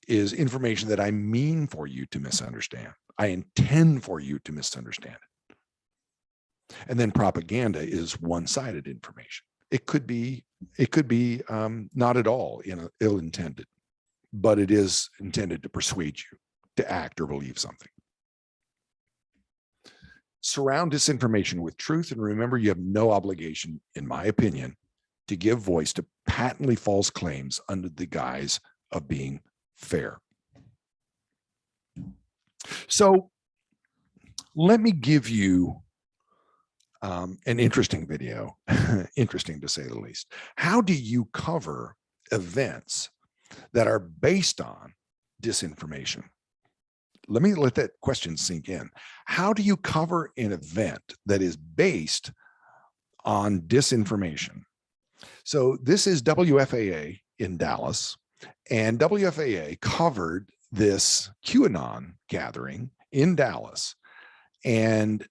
is information that I mean for you to misunderstand. I intend for you to misunderstand it. And then propaganda is one-sided information. It could be not at all ill-intended, but it is intended to persuade you to act or believe something. Surround disinformation with truth, and remember, you have no obligation, in my opinion, to give voice to patently false claims under the guise of being fair. So let me give you an interesting video, interesting to say the least. How do you cover events that are based on disinformation? Let me let that question sink in. How do you cover an event that is based on disinformation? So this is WFAA in Dallas, and WFAA covered this QAnon gathering in Dallas and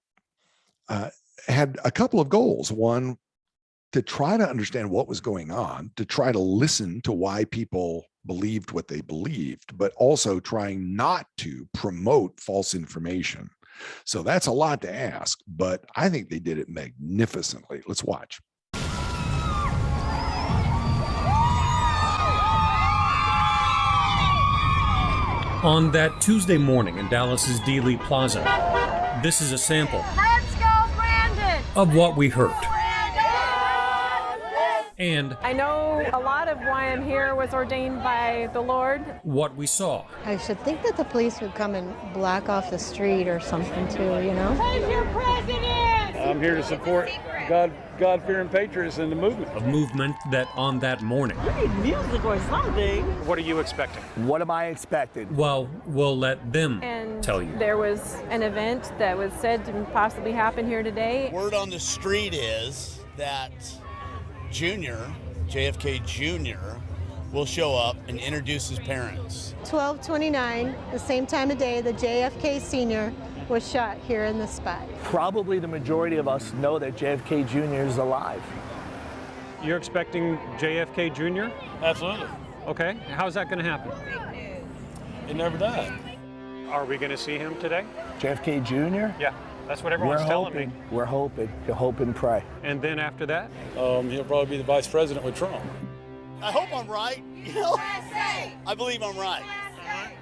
had a couple of goals. One, to try to understand what was going on, to try to listen to why people believed what they believed, but also trying not to promote false information. So that's a lot to ask, but I think they did it magnificently. Let's watch. On that Tuesday morning in Dallas's Dealey Plaza, this is a sample Let's go, Brandon! of what we heard. And I know a lot of why I'm here was ordained by the Lord. what we saw. I should think that the police would come and block off the street or something too, you know? Take your president! I'm here to support God-fearing patriots in the movement. A movement that on that morning. You need music or something. What are you expecting? What am I expecting? Well, we'll let them And tell you. there was an event that was said to possibly happen here today. Word on the street is that JFK Jr., will show up and introduce his parents. 12:29, the same time of day, the JFK Sr. was shot here in this spot. Probably the majority of us know that JFK Jr. is alive. You're expecting JFK Jr.? Absolutely. Okay, how's that going to happen? He never died. Are we going to see him today? JFK Jr.? Yeah, that's what everyone's telling me. We're hoping. You hope and pray. And then after that? He'll probably be the vice president with Trump. I hope I'm right. You know, I believe I'm right.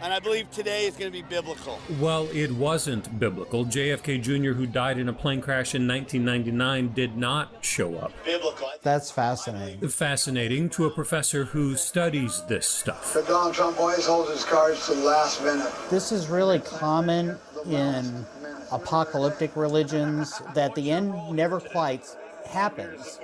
And I believe today is going to be biblical. Well, it wasn't biblical. JFK Jr., who died in a plane crash in 1999, did not show up. Biblical. That's fascinating. Fascinating to a professor who studies this stuff. But Donald Trump always holds his cards to the last minute. This is really common in apocalyptic religions, that the end never quite happens,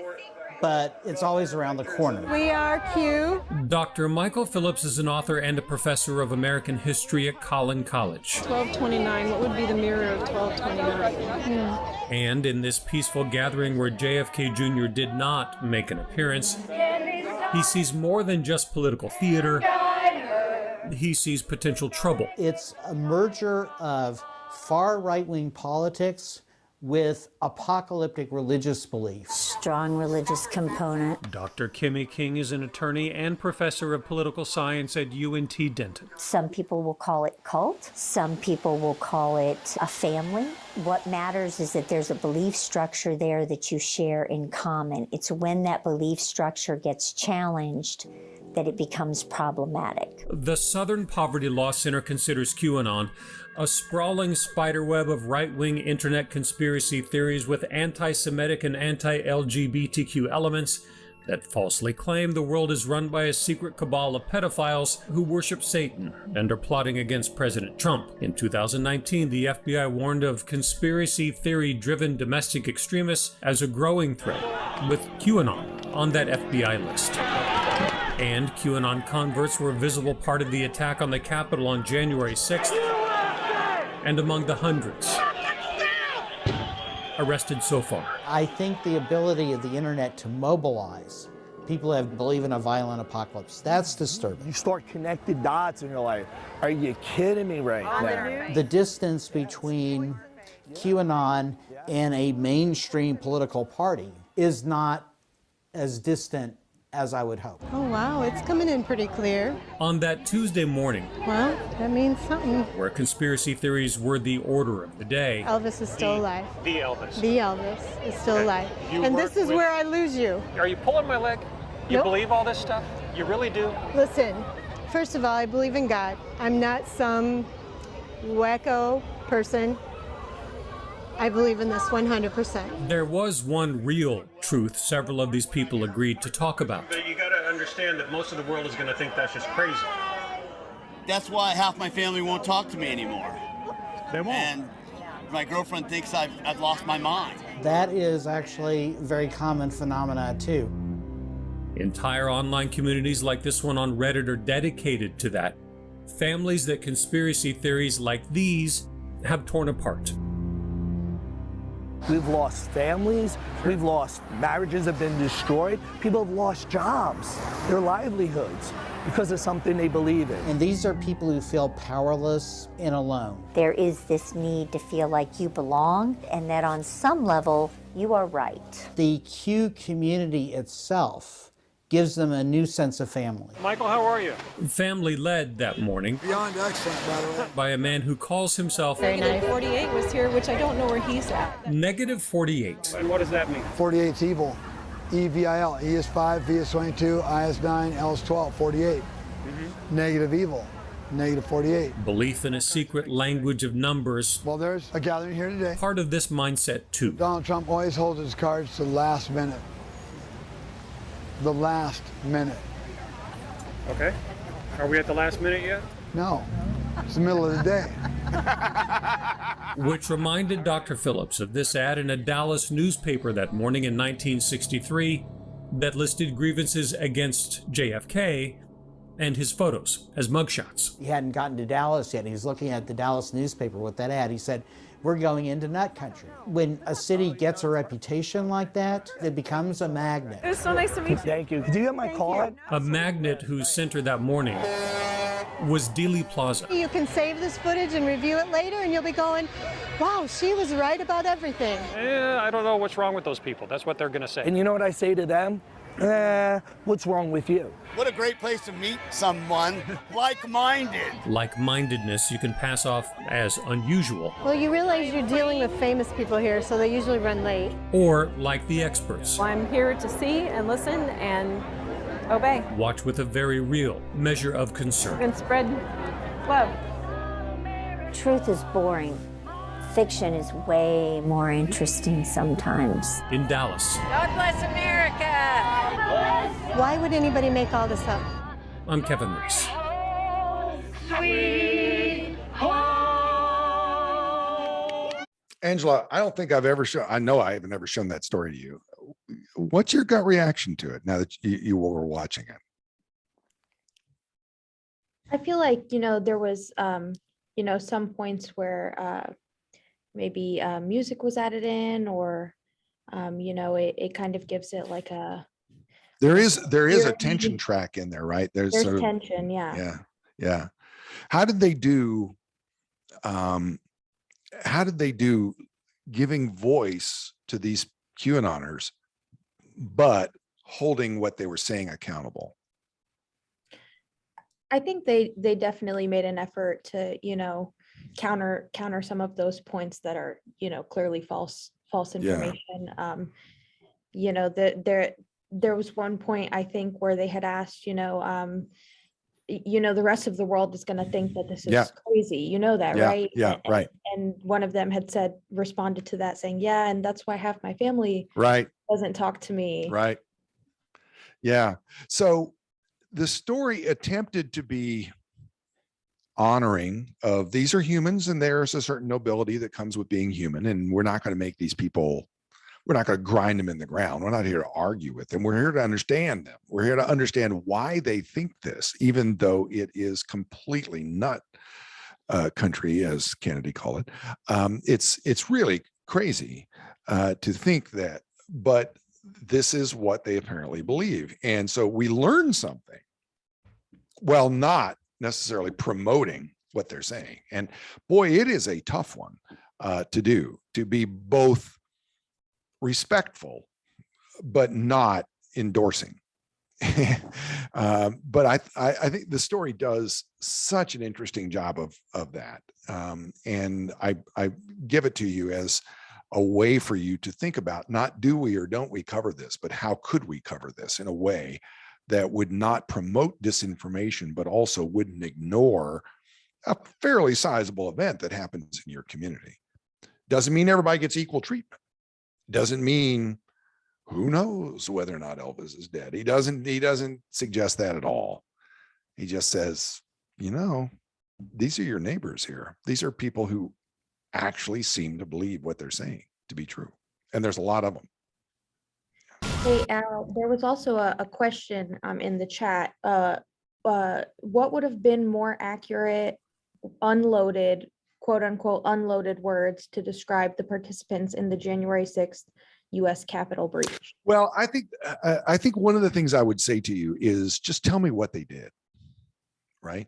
but it's always around the corner. We are Q. Dr. Michael Phillips is an author and a professor of American history at Collin College. 1229, what would be the mirror of 1229? And in this peaceful gathering where JFK Jr. did not make an appearance, he sees more than just political theater. He sees potential trouble. It's a merger of far right-wing politics with apocalyptic religious beliefs. Strong religious component. Dr. Kimmy King is an attorney and professor of political science at UNT Denton. Some people will call it cult. Some people will call it a family. What matters is that there's a belief structure there that you share in common. It's when that belief structure gets challenged that it becomes problematic. The Southern Poverty Law Center considers QAnon a sprawling spiderweb of right-wing internet conspiracy theories with anti-Semitic and anti-LGBTQ elements that falsely claim the world is run by a secret cabal of pedophiles who worship Satan and are plotting against President Trump. In 2019, the FBI warned of conspiracy theory-driven domestic extremists as a growing threat, with QAnon on that FBI list. And QAnon converts were a visible part of the attack on the Capitol on January 6th, and among the hundreds arrested so far. I think the ability of the internet to mobilize people that believe in a violent apocalypse, that's disturbing. You start connecting dots and you're like, are you kidding me right now? The distance between QAnon and a mainstream political party is not as distant as I would hope. Oh wow, it's coming in pretty clear. On that Tuesday morning, Well, that means something. where conspiracy theories were the order of the day, Elvis is still alive. The Elvis. The Elvis is still Okay. alive. You And work this is with- where I lose you. Are you pulling my leg? You Nope. believe all this stuff? You really do? Listen, first of all, I believe in God. I'm not some wacko person. I believe in this 100%. there was one real truth several of these people agreed to talk about. But you got to understand that most of the world is going to think that's just crazy. That's why half my family won't talk to me anymore. They won't. And my girlfriend thinks I've lost my mind. That is actually a very common phenomena too. Entire online communities like this one on Reddit are dedicated to that. Families that conspiracy theories like these have torn apart. We've lost families, we've lost marriages have been destroyed, people have lost jobs, their livelihoods, because of something they believe in. And these are people who feel powerless and alone. There is this need to feel like you belong, and that on some level, You are right. The Q community itself gives them a new sense of family. Michael, how are you? Family led that morning Beyond excellent, by the way. by a man who calls himself Negative 48 was here, which I don't know where he's at. Negative 48. And what does that mean? 48's evil. EVIL. E is 5, V is 22, I is 9, L is 12. 48. Negative evil. Negative 48. Belief in a secret language of numbers. Well, there's a gathering here today. Part of this mindset too. Donald Trump always holds his cards to the last minute. The last minute. Okay. Are we at the last minute yet? No. It's the middle of the day. Which reminded Dr. Phillips of this ad in a Dallas newspaper that morning in 1963 that listed grievances against JFK and his photos as mugshots. He hadn't gotten to Dallas yet. He was looking at the Dallas newspaper with that ad. He said, we're going into nut country. When a city gets a reputation like that, it becomes a magnet. It was so nice to meet you. Thank you. Do you have my card? A magnet whose center that morning was Dealey Plaza. You can save this footage and review it later, and you'll be going, wow, she was right about everything. I don't know what's wrong with those people. That's what they're going to say. And you know what I say to them? What's wrong with you? What a great place to meet someone like-minded. Like-mindedness you can pass off as unusual. Well, you realize you're dealing with famous people here, so they usually run late. Or like the experts. I'm here to see and listen and obey Watch with a very real measure of concern. and spread love. Truth is boring. Fiction is way more interesting sometimes. In Dallas, God bless America. Why would anybody make all this up? I'm Kevin Reese. Angela, I don't think I've ever shown, I know I haven't ever shown that story to you. What's your gut reaction to it now that you were watching it? I feel like, there was, some points where maybe music was added in, or, it kind of gives it like a. There is a tension track in there, right? There's sort of tension, yeah. Yeah. Yeah. How did they do giving voice to these QAnoners, but holding what they were saying accountable? I think they definitely made an effort to, counter some of those points that are, clearly false information. There was one point, I think, where they had asked, the rest of the world is going to think that this is crazy. That, right? Yeah, right. And one of them had responded to that saying, yeah, and that's why half my family doesn't talk to me. Right. Yeah. So the story attempted to be honoring of these are humans, and there's a certain nobility that comes with being human. And we're not going to make these people, we're not going to grind them in the ground. We're not here to argue with them. We're here to understand them. We're here to understand why they think this, even though it is completely nut country, as Kennedy called it. It's really crazy to think that, but this is what they apparently believe. And so we learn something, well, not necessarily promoting what they're saying. And boy, it is a tough one to do, to be both respectful, but not endorsing. But I think the story does such an interesting job of that. And I give it to you as a way for you to think about, not do we or don't we cover this, but how could we cover this in a way that would not promote disinformation, but also wouldn't ignore a fairly sizable event that happens in your community. Doesn't mean everybody gets equal treatment. Doesn't mean who knows whether or not Elvis is dead. He doesn't suggest that at all. He just says, these are your neighbors here. These are people who actually seem to believe what they're saying to be true. And there's a lot of them. Hey, Al, there was also a question in the chat. What would have been more accurate, unloaded, quote unquote, unloaded words to describe the participants in the January 6th U.S. Capitol breach? Well, I think one of the things I would say to you is just tell me what they did. Right.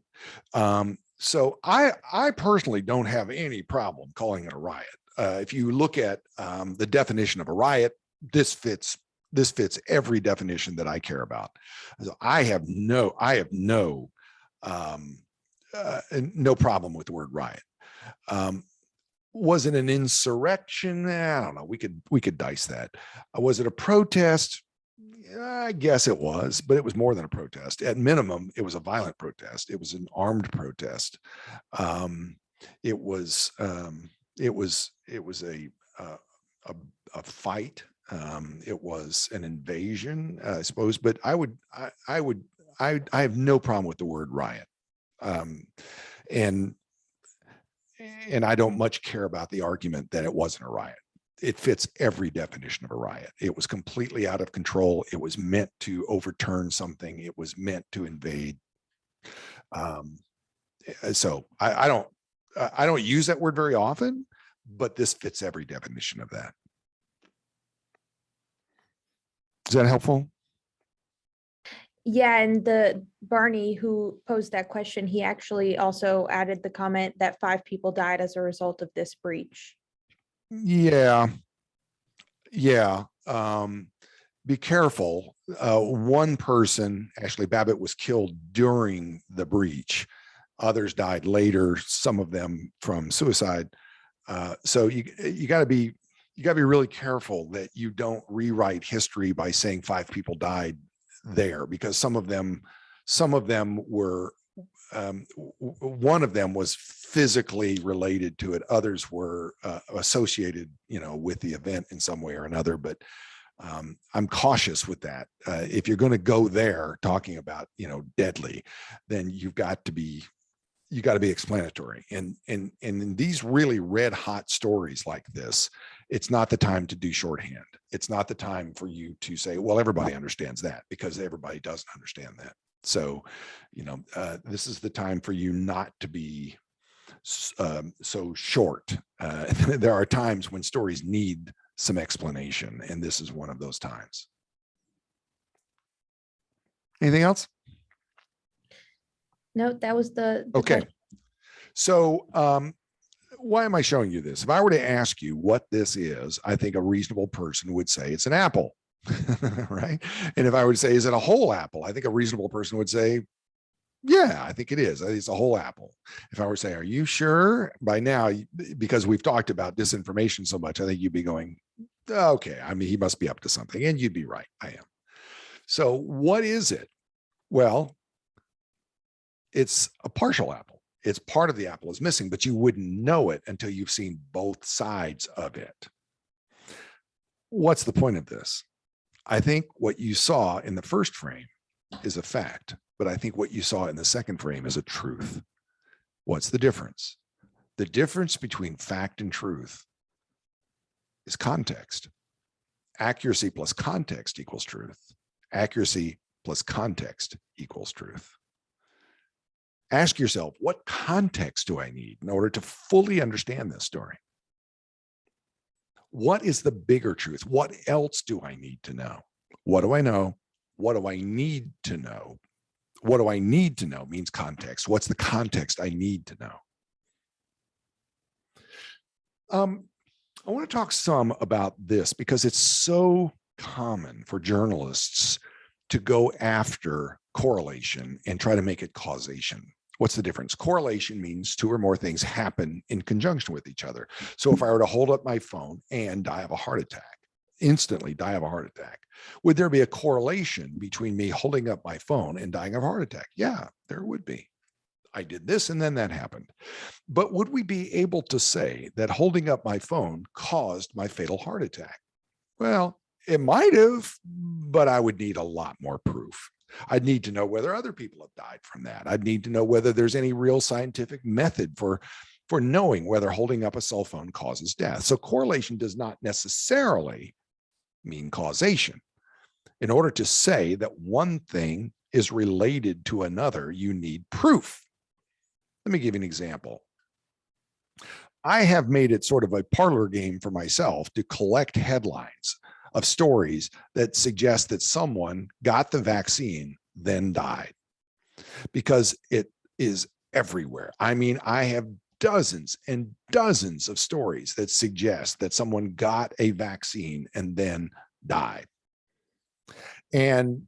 So I personally don't have any problem calling it a riot. if you look at the definition of a riot, this fits every definition that I care about. So I have no problem with the word riot. Was it an insurrection? I don't know. We could dice that. Was it a protest? I guess it was, but it was more than a protest. At minimum, it was a violent protest. It was an armed protest. It was a fight. It was an invasion, I suppose. But I have no problem with the word riot, and I don't much care about the argument that it wasn't a riot. It fits every definition of a riot. It was completely out of control. It was meant to overturn something. It was meant to invade. So I don't use that word very often, but this fits every definition of that. Is that helpful? Yeah, and the Barney who posed that question, he actually also added the comment that 5 people died as a result of this breach. Yeah. Be careful. One person, Ashley Babbitt, was killed during the breach. Others died later, some of them from suicide. So you got to be really careful that you don't rewrite history by saying 5 people died there, because some of them were one of them was physically related to it. Others were associated, with the event in some way or another. But I'm cautious with that. If you're going to go there talking about, deadly, then you've got to be explanatory. And in these really red hot stories like this, it's not the time to do shorthand. It's not the time for you to say, well, everybody understands that, because everybody doesn't understand that. So, this is the time for you not to be so short. There are times when stories need some explanation, and this is one of those times. Anything else? No, that was the okay. question. So why am I showing you this? If I were to ask you what this is, I think a reasonable person would say it's an apple. Right? And if I were to say, is it a whole apple? I think a reasonable person would say, yeah, I think it is. I think it's a whole apple. If I were to say, are you sure? By now, because we've talked about disinformation so much, I think you'd be going, okay, I mean, he must be up to something. And you'd be right. I am. So what is it? Well, it's a partial apple. It's part of the apple is missing, but you wouldn't know it until you've seen both sides of it. What's the point of this? I think what you saw in the first frame is a fact, but I think what you saw in the second frame is a truth. What's the difference? The difference between fact and truth is context. Accuracy plus context equals truth. Accuracy plus context equals truth. Ask yourself, what context do I need in order to fully understand this story? What is the bigger truth? What else do I need to know? What do I know? What do I need to know? What do I need to know means context. What's the context I need to know? I want to talk some about this because it's so common for journalists to go after correlation and try to make it causation. What's the difference? Correlation means 2 or more things happen in conjunction with each other. So if I were to hold up my phone and die of a heart attack, instantly die of a heart attack, would there be a correlation between me holding up my phone and dying of a heart attack? Yeah, there would be. I did this and then that happened. But would we be able to say that holding up my phone caused my fatal heart attack? Well, it might have, but I would need a lot more proof. I'd need to know whether other people have died from that. I'd need to know whether there's any real scientific method for knowing whether holding up a cell phone causes death. So correlation does not necessarily mean causation. In order to say that one thing is related to another, you need proof. Let me give you an example. I have made it sort of a parlor game for myself to collect headlines of stories that suggest that someone got the vaccine, then died, because it is everywhere. I mean, I have dozens and dozens of stories that suggest that someone got a vaccine and then died. And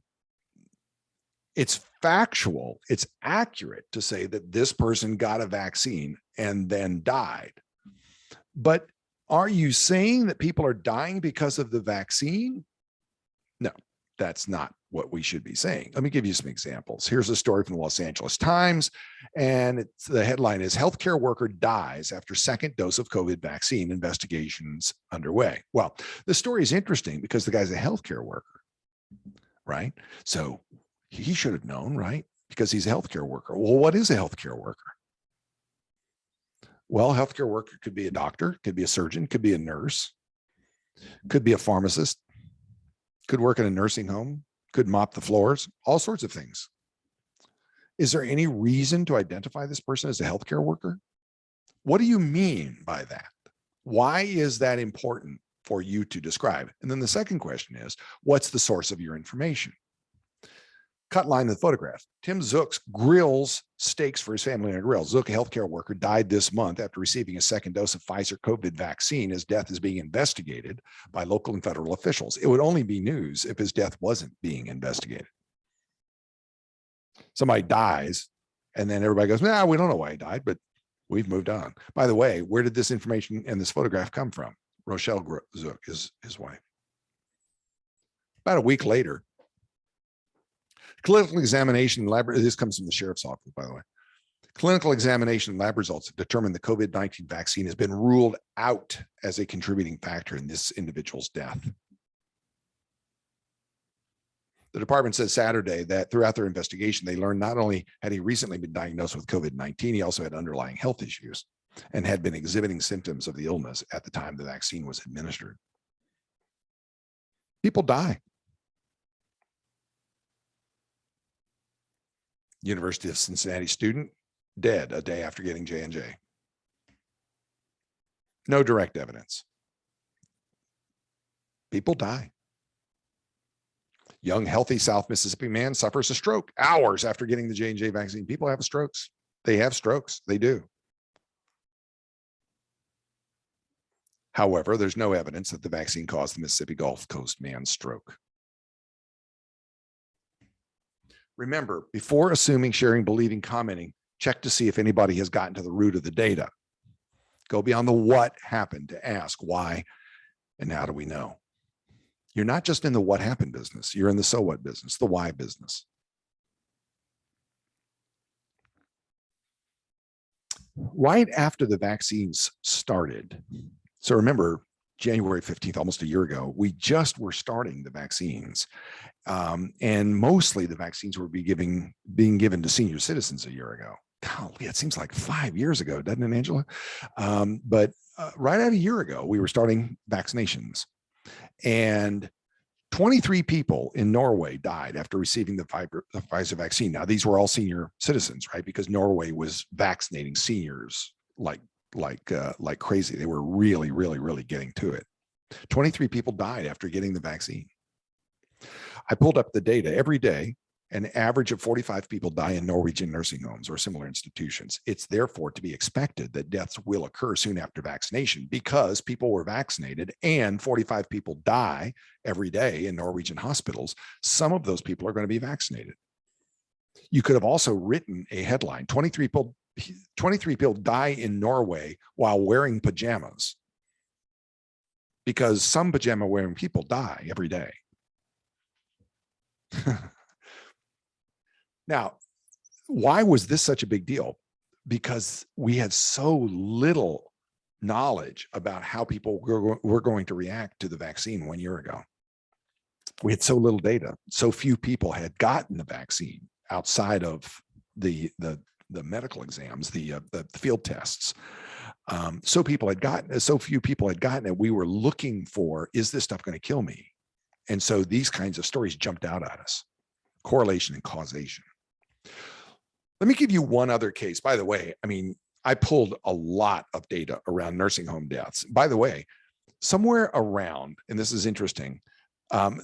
it's factual, it's accurate to say that this person got a vaccine and then died. But are you saying that people are dying because of the vaccine? No, that's not what we should be saying. Let me give you some examples. Here's a story from the Los Angeles Times, and the headline is "Healthcare Worker Dies After Second Dose of COVID Vaccine, Investigations Underway." Well, the story is interesting because the guy's a healthcare worker, right? So he should have known, right? Because he's a healthcare worker. Well, what is a healthcare worker? Well, a healthcare worker could be a doctor, could be a surgeon, could be a nurse, could be a pharmacist, could work in a nursing home, could mop the floors, all sorts of things. Is there any reason to identify this person as a healthcare worker? What do you mean by that? Why is that important for you to describe? And then the second question is, what's the source of your information? Cut line in the photograph. Tim Zook's grills steaks for his family on a grill. Zook, a healthcare worker, died this month after receiving a second dose of Pfizer COVID vaccine. His death is being investigated by local and federal officials. It would only be news if his death wasn't being investigated. Somebody dies, and then everybody goes, "Nah, we don't know why he died, but we've moved on." By the way, where did this information and this photograph come from? Rochelle Zook is his wife. About a week later, clinical examination lab, this comes from the sheriff's office, by the way. Clinical examination lab results have determined the COVID-19 vaccine has been ruled out as a contributing factor in this individual's death. The department said Saturday that throughout their investigation, they learned not only had he recently been diagnosed with COVID-19, he also had underlying health issues and had been exhibiting symptoms of the illness at the time the vaccine was administered. People die. University of Cincinnati student dead a day after getting J&J. No direct evidence. People die. Young, healthy South Mississippi man suffers a stroke hours after getting the J&J vaccine. People have strokes. They have strokes. They do. However, there's no evidence that the vaccine caused the Mississippi Gulf Coast man's stroke. Remember, before assuming, sharing, believing, commenting, check to see if anybody has gotten to the root of the data. Go beyond the what happened to ask why and how do we know. You're not just in the what happened business. You're in the so what business, the why business. Right after the vaccines started, so remember, January 15th, almost a year ago, we just were starting the vaccines. And mostly the vaccines were being given to senior citizens a year ago. Golly, it seems like 5 years ago, doesn't it, Angela? But right at a year ago, we were starting vaccinations. And 23 people in Norway died after receiving the Pfizer vaccine. Now, these were all senior citizens, right? Because Norway was vaccinating seniors like crazy. They were really, really, really getting to it. 23 people died after getting the vaccine. I pulled up the data every day. An average of 45 people die in Norwegian nursing homes or similar institutions. It's therefore to be expected that deaths will occur soon after vaccination because people were vaccinated and 45 people die every day in Norwegian hospitals. Some of those people are going to be vaccinated. You could have also written a headline, 23 people die in Norway while wearing pajamas, because some pajama wearing people die every day. Now, why was this such a big deal? Because we had so little knowledge about how people were going to react to the vaccine 1 year ago. We had so little data. So few people had gotten the vaccine outside of the medical exams, the field tests. So few people had gotten it. We were looking for, is this stuff going to kill me? And so these kinds of stories jumped out at us. Correlation and causation. Let me give you one other case. By the way, I mean, I pulled a lot of data around nursing home deaths. By the way, somewhere around, and this is interesting,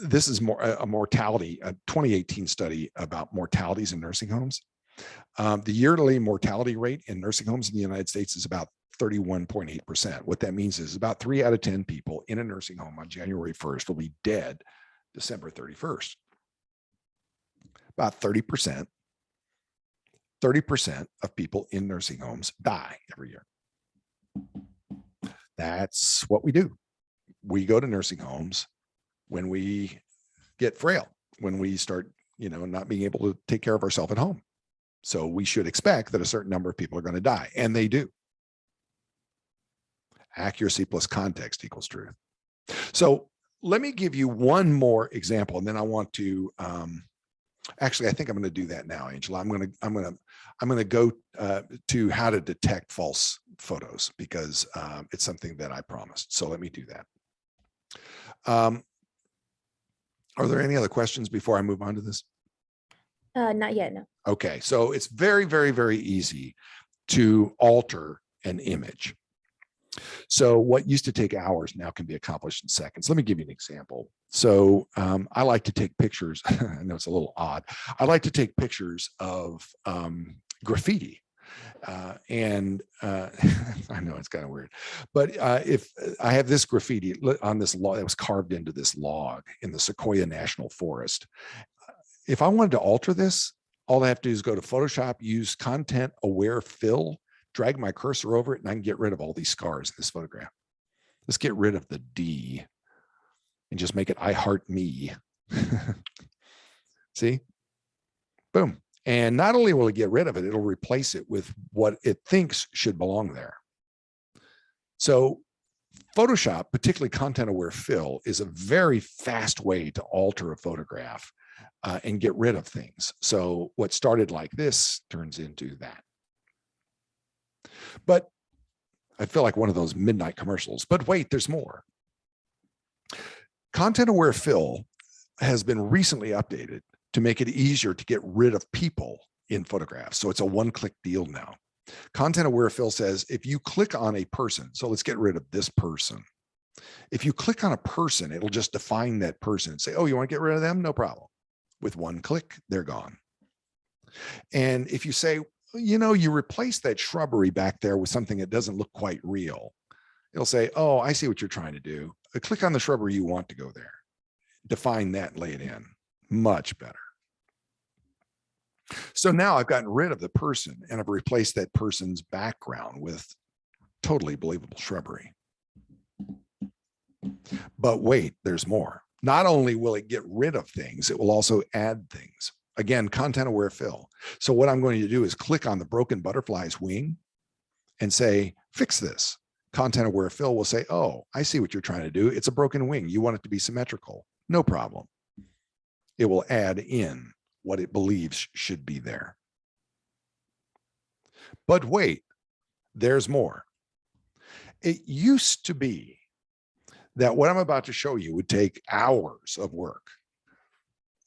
this is a 2018 study about mortalities in nursing homes. The yearly mortality rate in nursing homes in the United States is about 31.8%. What that means is about 3 out of 10 people in a nursing home on January 1st will be dead December 31st. About 30% of people in nursing homes die every year. That's what we do. We go to nursing homes when we get frail, when we start, not being able to take care of ourselves at home. So we should expect that a certain number of people are going to die, and they do. Accuracy plus context equals truth. So let me give you one more example, and then I want to, actually, I think I'm going to do that now, Angela. I'm going to go to how to detect false photos, because it's something that I promised. So let me do that. Are there any other questions before I move on to this? Not yet, no. Okay, so it's very, very, very easy to alter an image. So what used to take hours now can be accomplished in seconds. Let me give you an example. So I like to take pictures. I know it's a little odd. I like to take pictures of graffiti. I know it's kind of weird, but if I have this graffiti on this log that was carved into this log in the Sequoia National Forest, if I wanted to alter this, all I have to do is go to Photoshop, use content aware fill, drag my cursor over it, and I can get rid of all these scars in this photograph. Let's get rid of the D and just make it I heart me. See? Boom. And not only will it get rid of it, it'll replace it with what it thinks should belong there. So Photoshop, particularly content aware fill, is a very fast way to alter a photograph and get rid of things. So what started like this turns into that. But I feel like one of those midnight commercials. But wait, there's more. Content aware fill has been recently updated to make it easier to get rid of people in photographs. So it's a one-click deal now. Content aware fill says if you click on a person, so let's get rid of this person. If you click on a person, it'll just define that person and say, oh, you want to get rid of them? No problem. With one click, they're gone. And if you say, you replace that shrubbery back there with something that doesn't look quite real, it'll say, oh, I see what you're trying to do. Click on the shrubbery you want to go there. Define that, lay it in. Much better. So now I've gotten rid of the person and I've replaced that person's background with totally believable shrubbery. But wait, there's more. Not only will it get rid of things, it will also add things. Again, content aware fill. So what I'm going to do is click on the broken butterfly's wing and say, fix this. Content aware fill will say, oh, I see what you're trying to do. It's a broken wing. You want it to be symmetrical. No problem. It will add in what it believes should be there. But wait, there's more. It used to be that what I'm about to show you would take hours of work.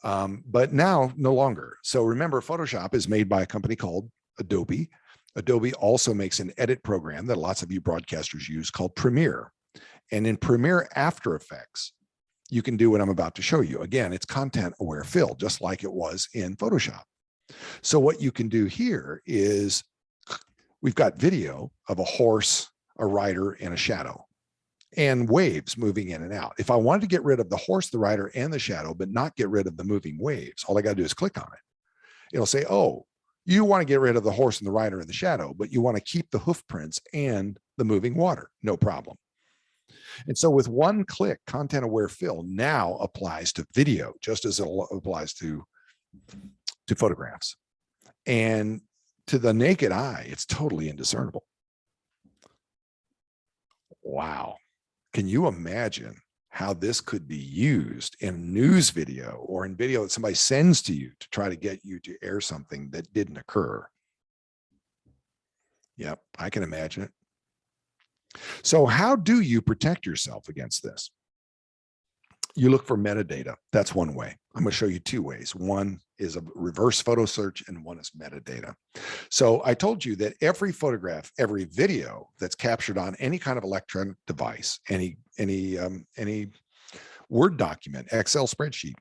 But now no longer. So remember, Photoshop is made by a company called Adobe. Adobe also makes an edit program that lots of you broadcasters use called Premiere. And in Premiere After Effects, you can do what I'm about to show you. Again, it's content aware fill, just like it was in Photoshop. So what you can do here is we've got video of a horse, a rider, and a shadow, and waves moving in and out. If I wanted to get rid of the horse, the rider, and the shadow, but not get rid of the moving waves, all I got to do is click on it. It'll say, oh, you want to get rid of the horse and the rider and the shadow, but you want to keep the hoof prints and the moving water. No problem. And so with one click, content aware fill now applies to video, just as it applies to photographs. And to the naked eye, it's totally indiscernible. Wow. Can you imagine how this could be used in news video or in video that somebody sends to you to try to get you to air something that didn't occur? Yep, I can imagine it. So how do you protect yourself against this? You look for metadata. That's one way. I'm going to show you two ways. One is a reverse photo search and one is metadata. So I told you that every photograph, every video that's captured on any kind of electronic device, any Word document, Excel spreadsheet,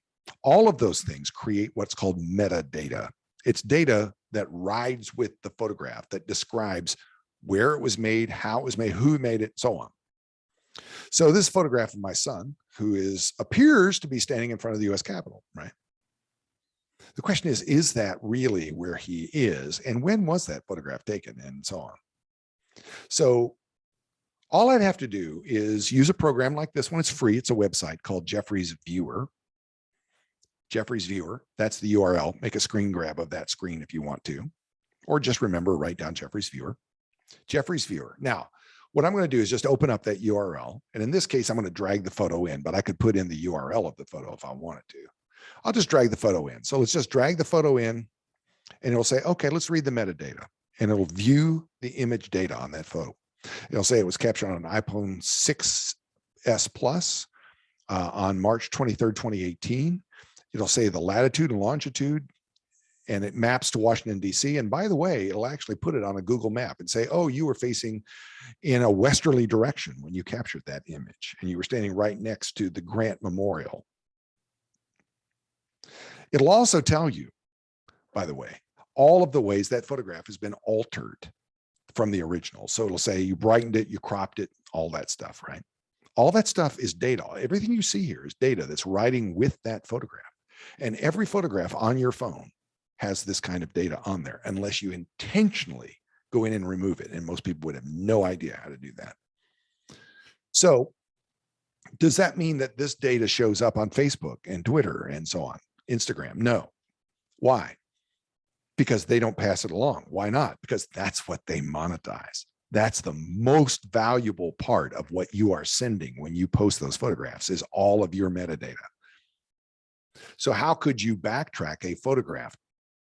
all of those things create what's called metadata. It's data that rides with the photograph that describes where it was made, how it was made, who made it, so on. So this photograph of my son, who appears to be standing in front of the US Capitol, right? The question is that really where he is? And when was that photograph taken, and so on? So all I'd have to do is use a program like this one. It's free. It's a website called Jeffrey's Viewer. Jeffrey's Viewer, that's the URL. Make a screen grab of that screen if you want to, or just remember, write down Jeffrey's Viewer. Jeffrey's Viewer. Now, what I'm going to do is just open up that URL. And in this case, I'm going to drag the photo in, but I could put in the URL of the photo if I wanted to. I'll just drag the photo in. So let's just drag the photo in, and it'll say, okay, let's read the metadata. And it'll view the image data on that photo. It'll say it was captured on an iPhone 6S Plus on March 23rd, 2018. It'll say the latitude and longitude, and it maps to Washington, D.C. And by the way, it'll actually put it on a Google map and say, oh, you were facing in a westerly direction when you captured that image, and you were standing right next to the Grant Memorial. It'll also tell you, by the way, all of the ways that photograph has been altered from the original. So it'll say you brightened it, you cropped it, all that stuff, right? All that stuff is data. Everything you see here is data that's riding with that photograph. And every photograph on your phone has this kind of data on there, unless you intentionally go in and remove it. And most people would have no idea how to do that. So does that mean that this data shows up on Facebook and Twitter and so on, Instagram? No. Why? Because they don't pass it along. Why not? Because that's what they monetize. That's the most valuable part of what you are sending when you post those photographs, is all of your metadata. So how could you backtrack a photograph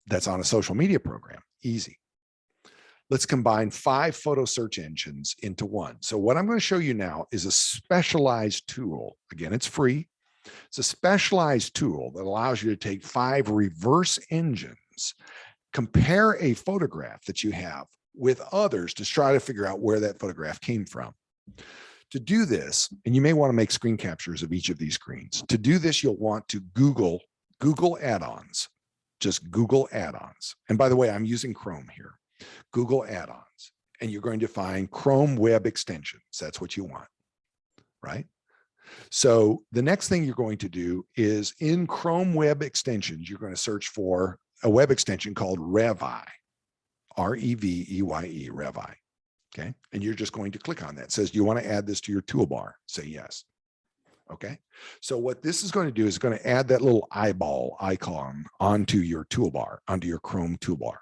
that's on a social media program? Easy. Let's combine 5 photo search engines into one. So what I'm going to show you now is a specialized tool. Again, it's free. It's a specialized tool that allows you to take 5 reverse engines, compare a photograph that you have with others to try to figure out where that photograph came from. To do this, and you may want to make screen captures of each of these screens. To do this, you'll want to Google add-ons. Just Google add-ons. And by the way, I'm using Chrome here. Google add-ons. And you're going to find Chrome web extensions. That's what you want, right? So the next thing you're going to do is in Chrome web extensions, you're going to search for a web extension called Revi, R-E-V-E-Y-E, Revi. Okay. And you're just going to click on that. It says, do you want to add this to your toolbar? Say yes. Okay. So what this is going to do is going to add that little eyeball icon onto your toolbar, onto your Chrome toolbar.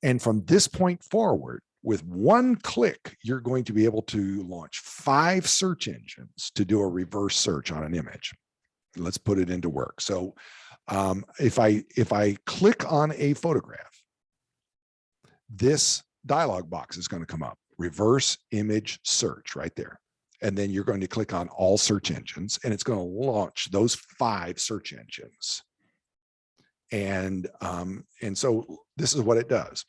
And from this point forward, with one click, you're going to be able to launch 5 search engines to do a reverse search on an image. Let's put it into work. So if I click on a photograph, this dialog box is going to come up, reverse image search right there. And then you're going to click on all search engines, and it's going to launch those 5 search engines. And so this is what it does.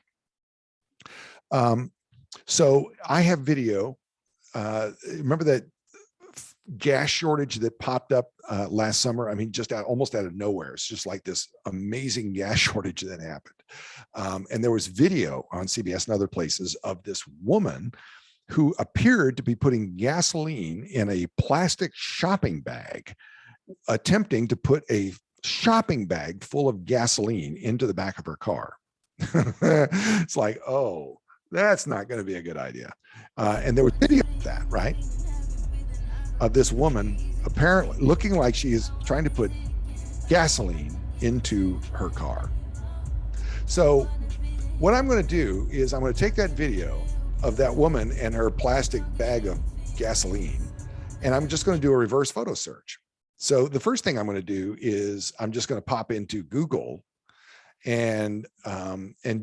So I have video. Remember that gas shortage that popped up last summer? I mean, just almost out of nowhere. It's just like this amazing gas shortage that happened. And there was video on CBS and other places of this woman who appeared to be putting gasoline in a plastic shopping bag, attempting to put a shopping bag full of gasoline into the back of her car. It's like, oh, that's not going to be a good idea. And there was video of that, right? Of this woman apparently looking like she is trying to put gasoline into her car. So what I'm going to do is I'm going to take that video of that woman and her plastic bag of gasoline, and I'm just going to do a reverse photo search. So the first thing I'm going to do is I'm just going to pop into Google and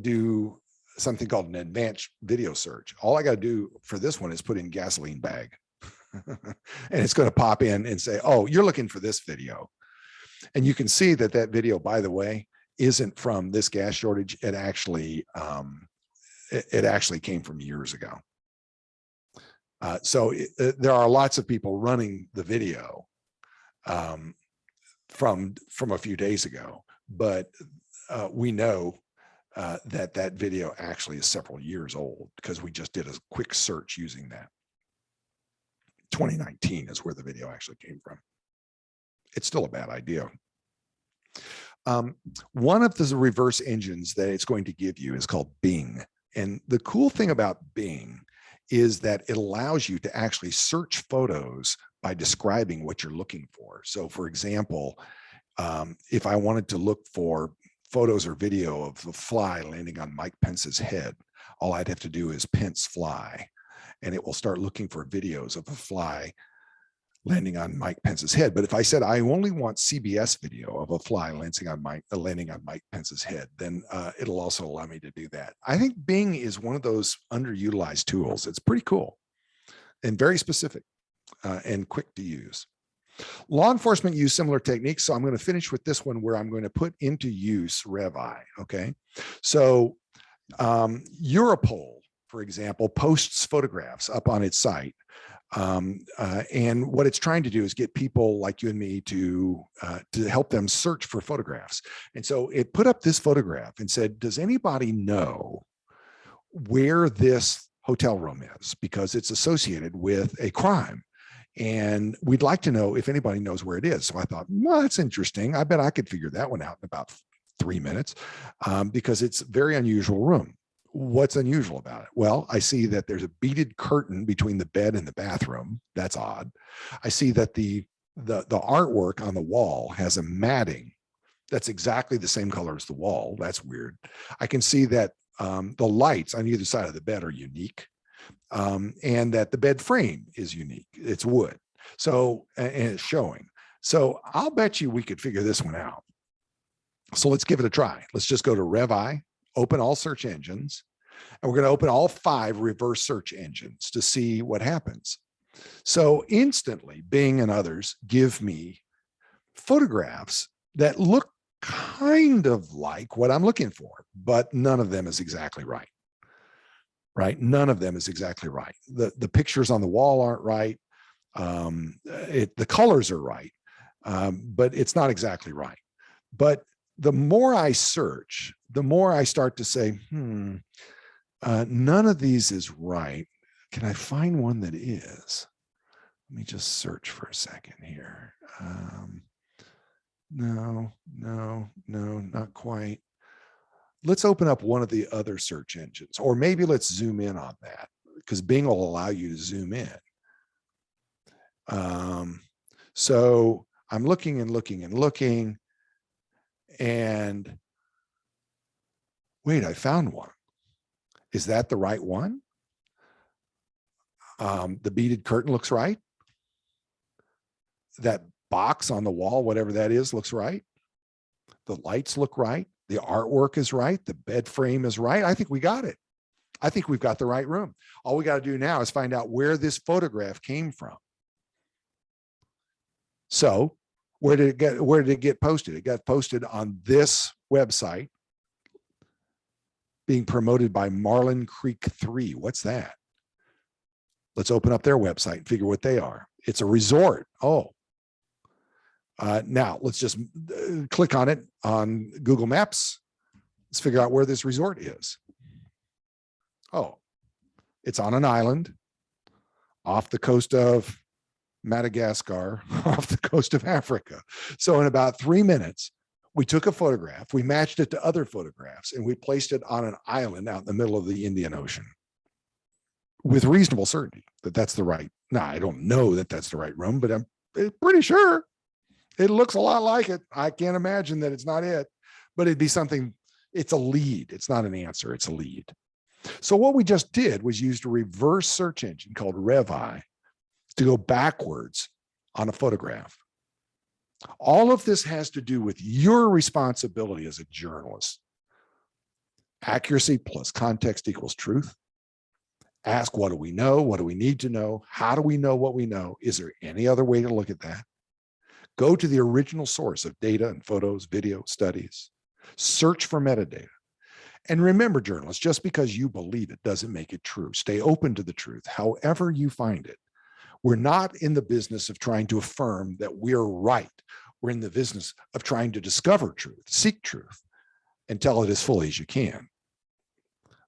do something called an advanced video search. All I got to do for this one is put in gasoline bag. And it's going to pop in and say, oh, you're looking for this video. And you can see that that video, by the way, isn't from this gas shortage. It actually came from years ago. So there are lots of people running the video from a few days ago, but we know that video actually is several years old because we just did a quick search using that. 2019 is where the video actually came from. It's still a bad idea. One of the reverse engines that it's going to give you is called Bing. And the cool thing about Bing is that it allows you to actually search photos by describing what you're looking for. So for example, if I wanted to look for photos or video of the fly landing on Mike Pence's head, all I'd have to do is Pence fly, and it will start looking for videos of a fly landing on Mike Pence's head. But if I said I only want CBS video of a fly landing on Mike Pence's head, then it'll also allow me to do that. I think Bing is one of those underutilized tools. It's pretty cool and very specific and quick to use. Law enforcement use similar techniques. So I'm going to finish with this one where I'm going to put into use RevI. Okay. So Europol, for example, posts photographs up on its site. And what it's trying to do is get people like you and me to help them search for photographs. And so it put up this photograph and said, does anybody know where this hotel room is? Because it's associated with a crime. And we'd like to know if anybody knows where it is. So I thought, well, that's interesting. I bet I could figure that one out in about 3 minutes because it's a very unusual room. What's unusual about it? Well, I see that there's a beaded curtain between the bed and the bathroom. That's odd. I see that the artwork on the wall has a matting that's exactly the same color as the wall. That's weird. I can see that the lights on either side of the bed are unique. And that the bed frame is unique. It's wood. So, and it's showing. So I'll bet you we could figure this one out. So let's give it a try. Let's just go to RevI, open all search engines, and we're going to open all 5 reverse search engines to see what happens. So instantly, Bing and others give me photographs that look kind of like what I'm looking for, but none of them is exactly right. Right? None of them is exactly right. The pictures on the wall aren't right. The colors are right, but it's not exactly right. But the more I search, the more I start to say, none of these is right. Can I find one that is? Let me just search for a second here. No, not quite. Let's open up one of the other search engines, or maybe let's zoom in on that because Bing will allow you to zoom in. So I'm looking and looking and looking, and wait, I found one. Is that the right one? The beaded curtain looks right. That box on the wall, whatever that is, looks right. The lights look right. The artwork is right. The bed frame is right. I think we got it. I think we've got the right room. All we got to do now is find out where this photograph came from. So where did it get posted? It got posted on this website being promoted by Marlin Creek 3. What's that? Let's open up their website and figure what they are. It's a resort. Oh. Now let's just click on it on Google Maps. Let's figure out where this resort is. Oh, it's on an island off the coast of Madagascar, off the coast of Africa. So in about 3 minutes, we took a photograph, we matched it to other photographs, and we placed it on an island out in the middle of the Indian Ocean with reasonable certainty that that's the right. Now, I don't know that that's the right room, but I'm pretty sure. It looks a lot like it. I can't imagine that it's not it, but it'd be something. It's a lead. It's not an answer. It's a lead. So what we just did was used a reverse search engine called RevI to go backwards on a photograph. All of this has to do with your responsibility as a journalist. Accuracy plus context equals truth. Ask, what do we know? What do we need to know? How do we know what we know? Is there any other way to look at that? Go to the original source of data and photos, video, studies. Search for metadata. And remember, journalists, just because you believe it doesn't make it true. Stay open to the truth, however you find it. We're not in the business of trying to affirm that we're right. We're in the business of trying to discover truth, seek truth. and tell it as fully as you can.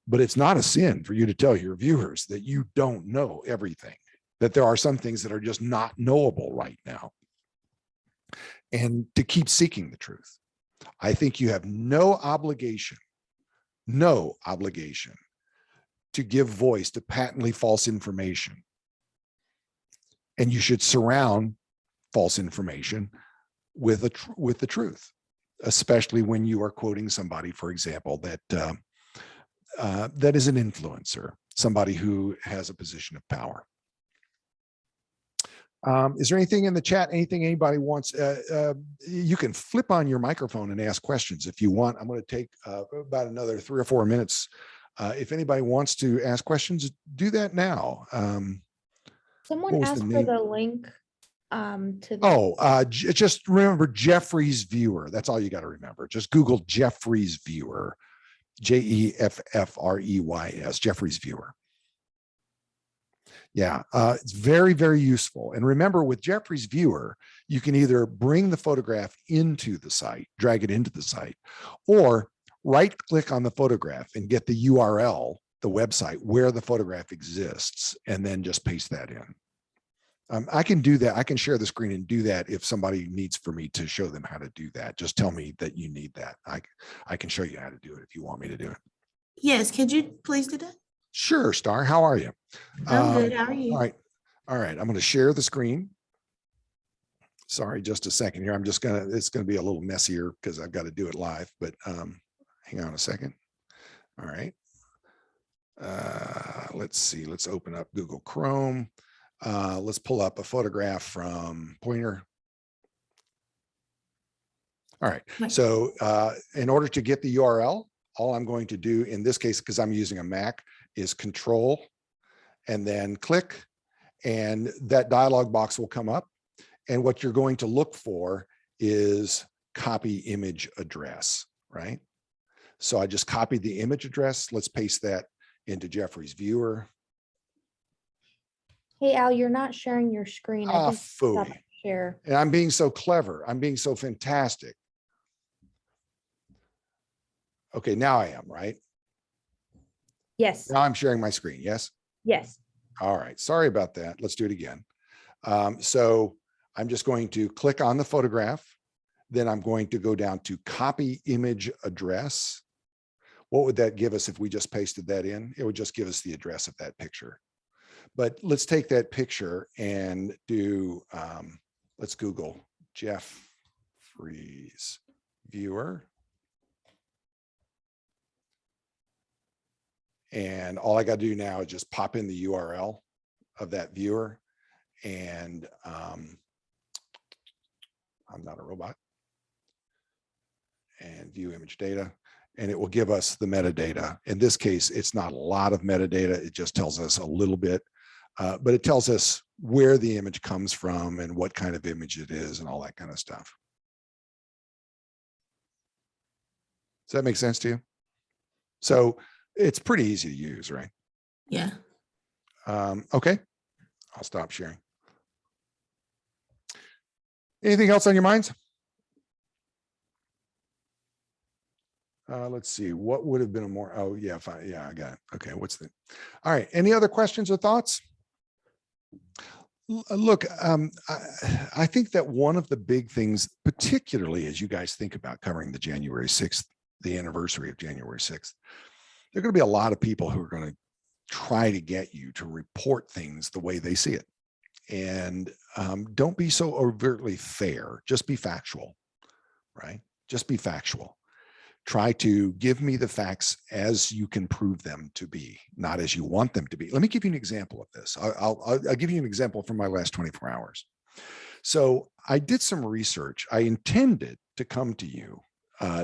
But it's not a sin for you to tell your viewers that you don't know everything, that there are some things that are just not knowable right now, and to keep seeking the truth. I think you have no obligation to give voice to patently false information. And you should surround false information with the truth, especially when you are quoting somebody, for example, that is an influencer, somebody who has a position of power. Is there anything in the chat, anything anybody wants? You can flip on your microphone and ask questions if you want. I'm going to take about another 3 or 4 minutes. If anybody wants to ask questions, do that now. Someone asked for the link to the just remember Jeffrey's Viewer. That's all you got to remember. Just Google Jeffrey's Viewer, Jeffreys, Jeffrey's Viewer. Yeah, it's very, very useful. And remember, with Jeffrey's Viewer, you can either bring the photograph into the site, drag it into the site, or right-click on the photograph and get the URL, the website where the photograph exists, and then just paste that in. I can do that. I can share the screen and do that if somebody needs for me to show them how to do that. Just tell me that you need that. I can show you how to do it if you want me to do it. Yes, could you please do that? Sure, Star. How are you? I'm good. How are you? All right. All right. I'm going to share the screen. Sorry, just a second here. It's going to be a little messier because I've got to do it live, but hang on a second. All right. Let's see. Let's open up Google Chrome. Let's pull up a photograph from Poynter. All right. So in order to get the URL, all I'm going to do in this case, because I'm using a Mac, is Control and then click, and that dialog box will come up. And what you're going to look for is copy image address, right? So I just copied the image address. Let's paste that into Jeffrey's Viewer. Hey, Al, you're not sharing your screen. I think stop share. And I'm being so clever. I'm being so fantastic. Okay, now I am, right? Yes. Now I'm sharing my screen, yes? Yes. All right, sorry about that. Let's do it again. So I'm just going to click on the photograph. Then I'm going to go down to copy image address. What would that give us if we just pasted that in? It would just give us the address of that picture. But let's take that picture and do, let's Google Jeffrey's Viewer. And all I got to do now is just pop in the URL of that viewer, and I'm not a robot, and view image data, and it will give us the metadata. In this case, it's not a lot of metadata. It just tells us a little bit, but it tells us where the image comes from and what kind of image it is and all that kind of stuff. Does that make sense to you? So it's pretty easy to use, right? Yeah. Okay, I'll stop sharing. Anything else on your minds? Let's see, what would have been a more, oh yeah, fine. Yeah, I got it. Okay, what's the, all right, any other questions or thoughts? Look, I think that one of the big things, particularly as you guys think about covering the January 6th, the anniversary of January 6th, there are going to be a lot of people who are going to try to get you to report things the way they see it. And don't be so overtly fair. Just be factual, right? Just be factual. Try to give me the facts as you can prove them to be, not as you want them to be. Let me give you an example of this. I'll give you an example from my last 24 hours. So I did some research. I intended to come to you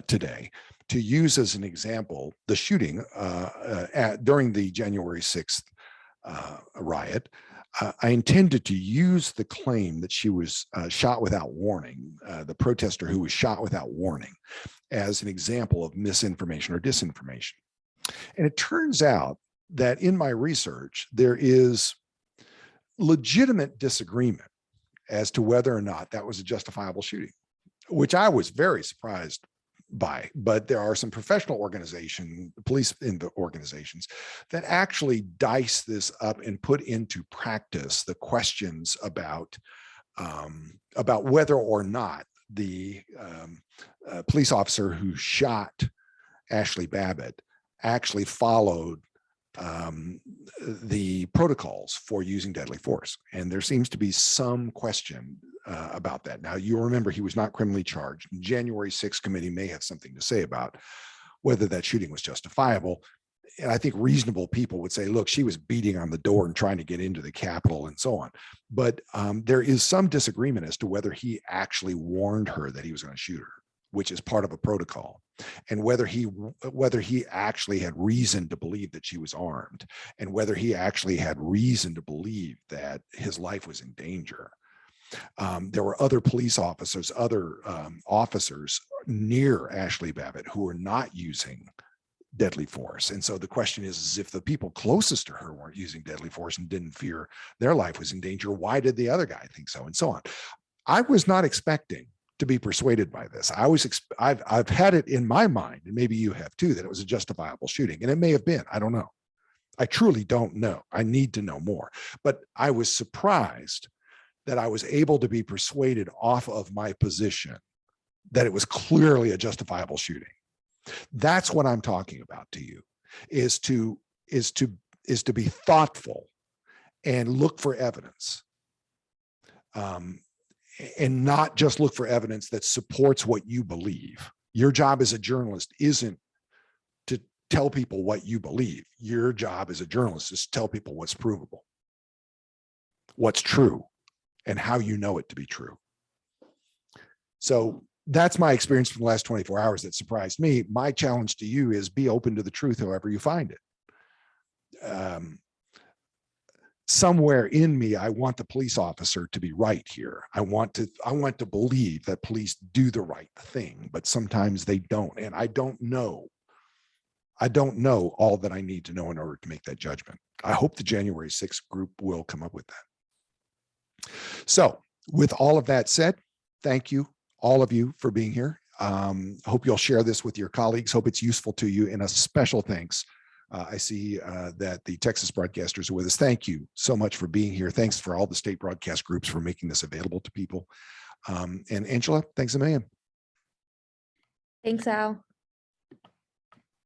today to use as an example the shooting during the January 6th riot. I intended to use the claim that she was shot without warning, the protester who was shot without warning, as an example of misinformation or disinformation. And it turns out that in my research, there is legitimate disagreement as to whether or not that was a justifiable shooting, which I was very surprised by, but there are some professional police in the organizations that actually dice this up and put into practice the questions about whether or not the police officer who shot Ashley Babbitt actually followed the protocols for using deadly force. And there seems to be some question about that. Now, you remember he was not criminally charged. The January 6th committee may have something to say about whether that shooting was justifiable. And I think reasonable people would say, look, she was beating on the door and trying to get into the Capitol and so on. But there is some disagreement as to whether he actually warned her that he was going to shoot her, which is part of a protocol, and whether he actually had reason to believe that she was armed, and whether he actually had reason to believe that his life was in danger. There were other police officers, officers near Ashley Babbitt who were not using deadly force. And so the question is if the people closest to her weren't using deadly force and didn't fear their life was in danger, why did the other guy think so, and so on. I was not expecting to be persuaded by this. I've had it in my mind, and maybe you have too, that it was a justifiable shooting, and it may have been. I don't know. I truly don't know. I need to know more. But I was surprised that I was able to be persuaded off of my position that it was clearly a justifiable shooting. That's what I'm talking about to you, is to be thoughtful and look for evidence. And not just look for evidence that supports what you believe. Your job as a journalist isn't to tell people what you believe. Your job as a journalist is to tell people what's provable, what's true, and how you know it to be true. So that's my experience from the last 24 hours that surprised me. My challenge to you is be open to the truth however you find it. Somewhere in me, I want the police officer to be right here. I want to believe that police do the right thing, but sometimes they don't. And I don't know all that I need to know in order to make that judgment. I hope the January 6th group will come up with that. So with all of that said, thank you, all of you, for being here. Hope you'll share this with your colleagues. Hope it's useful to you, and a special thanks. I see that the Texas broadcasters are with us. Thank you so much for being here. Thanks for all the state broadcast groups for making this available to people. And Angela, thanks a million. Thanks, Al.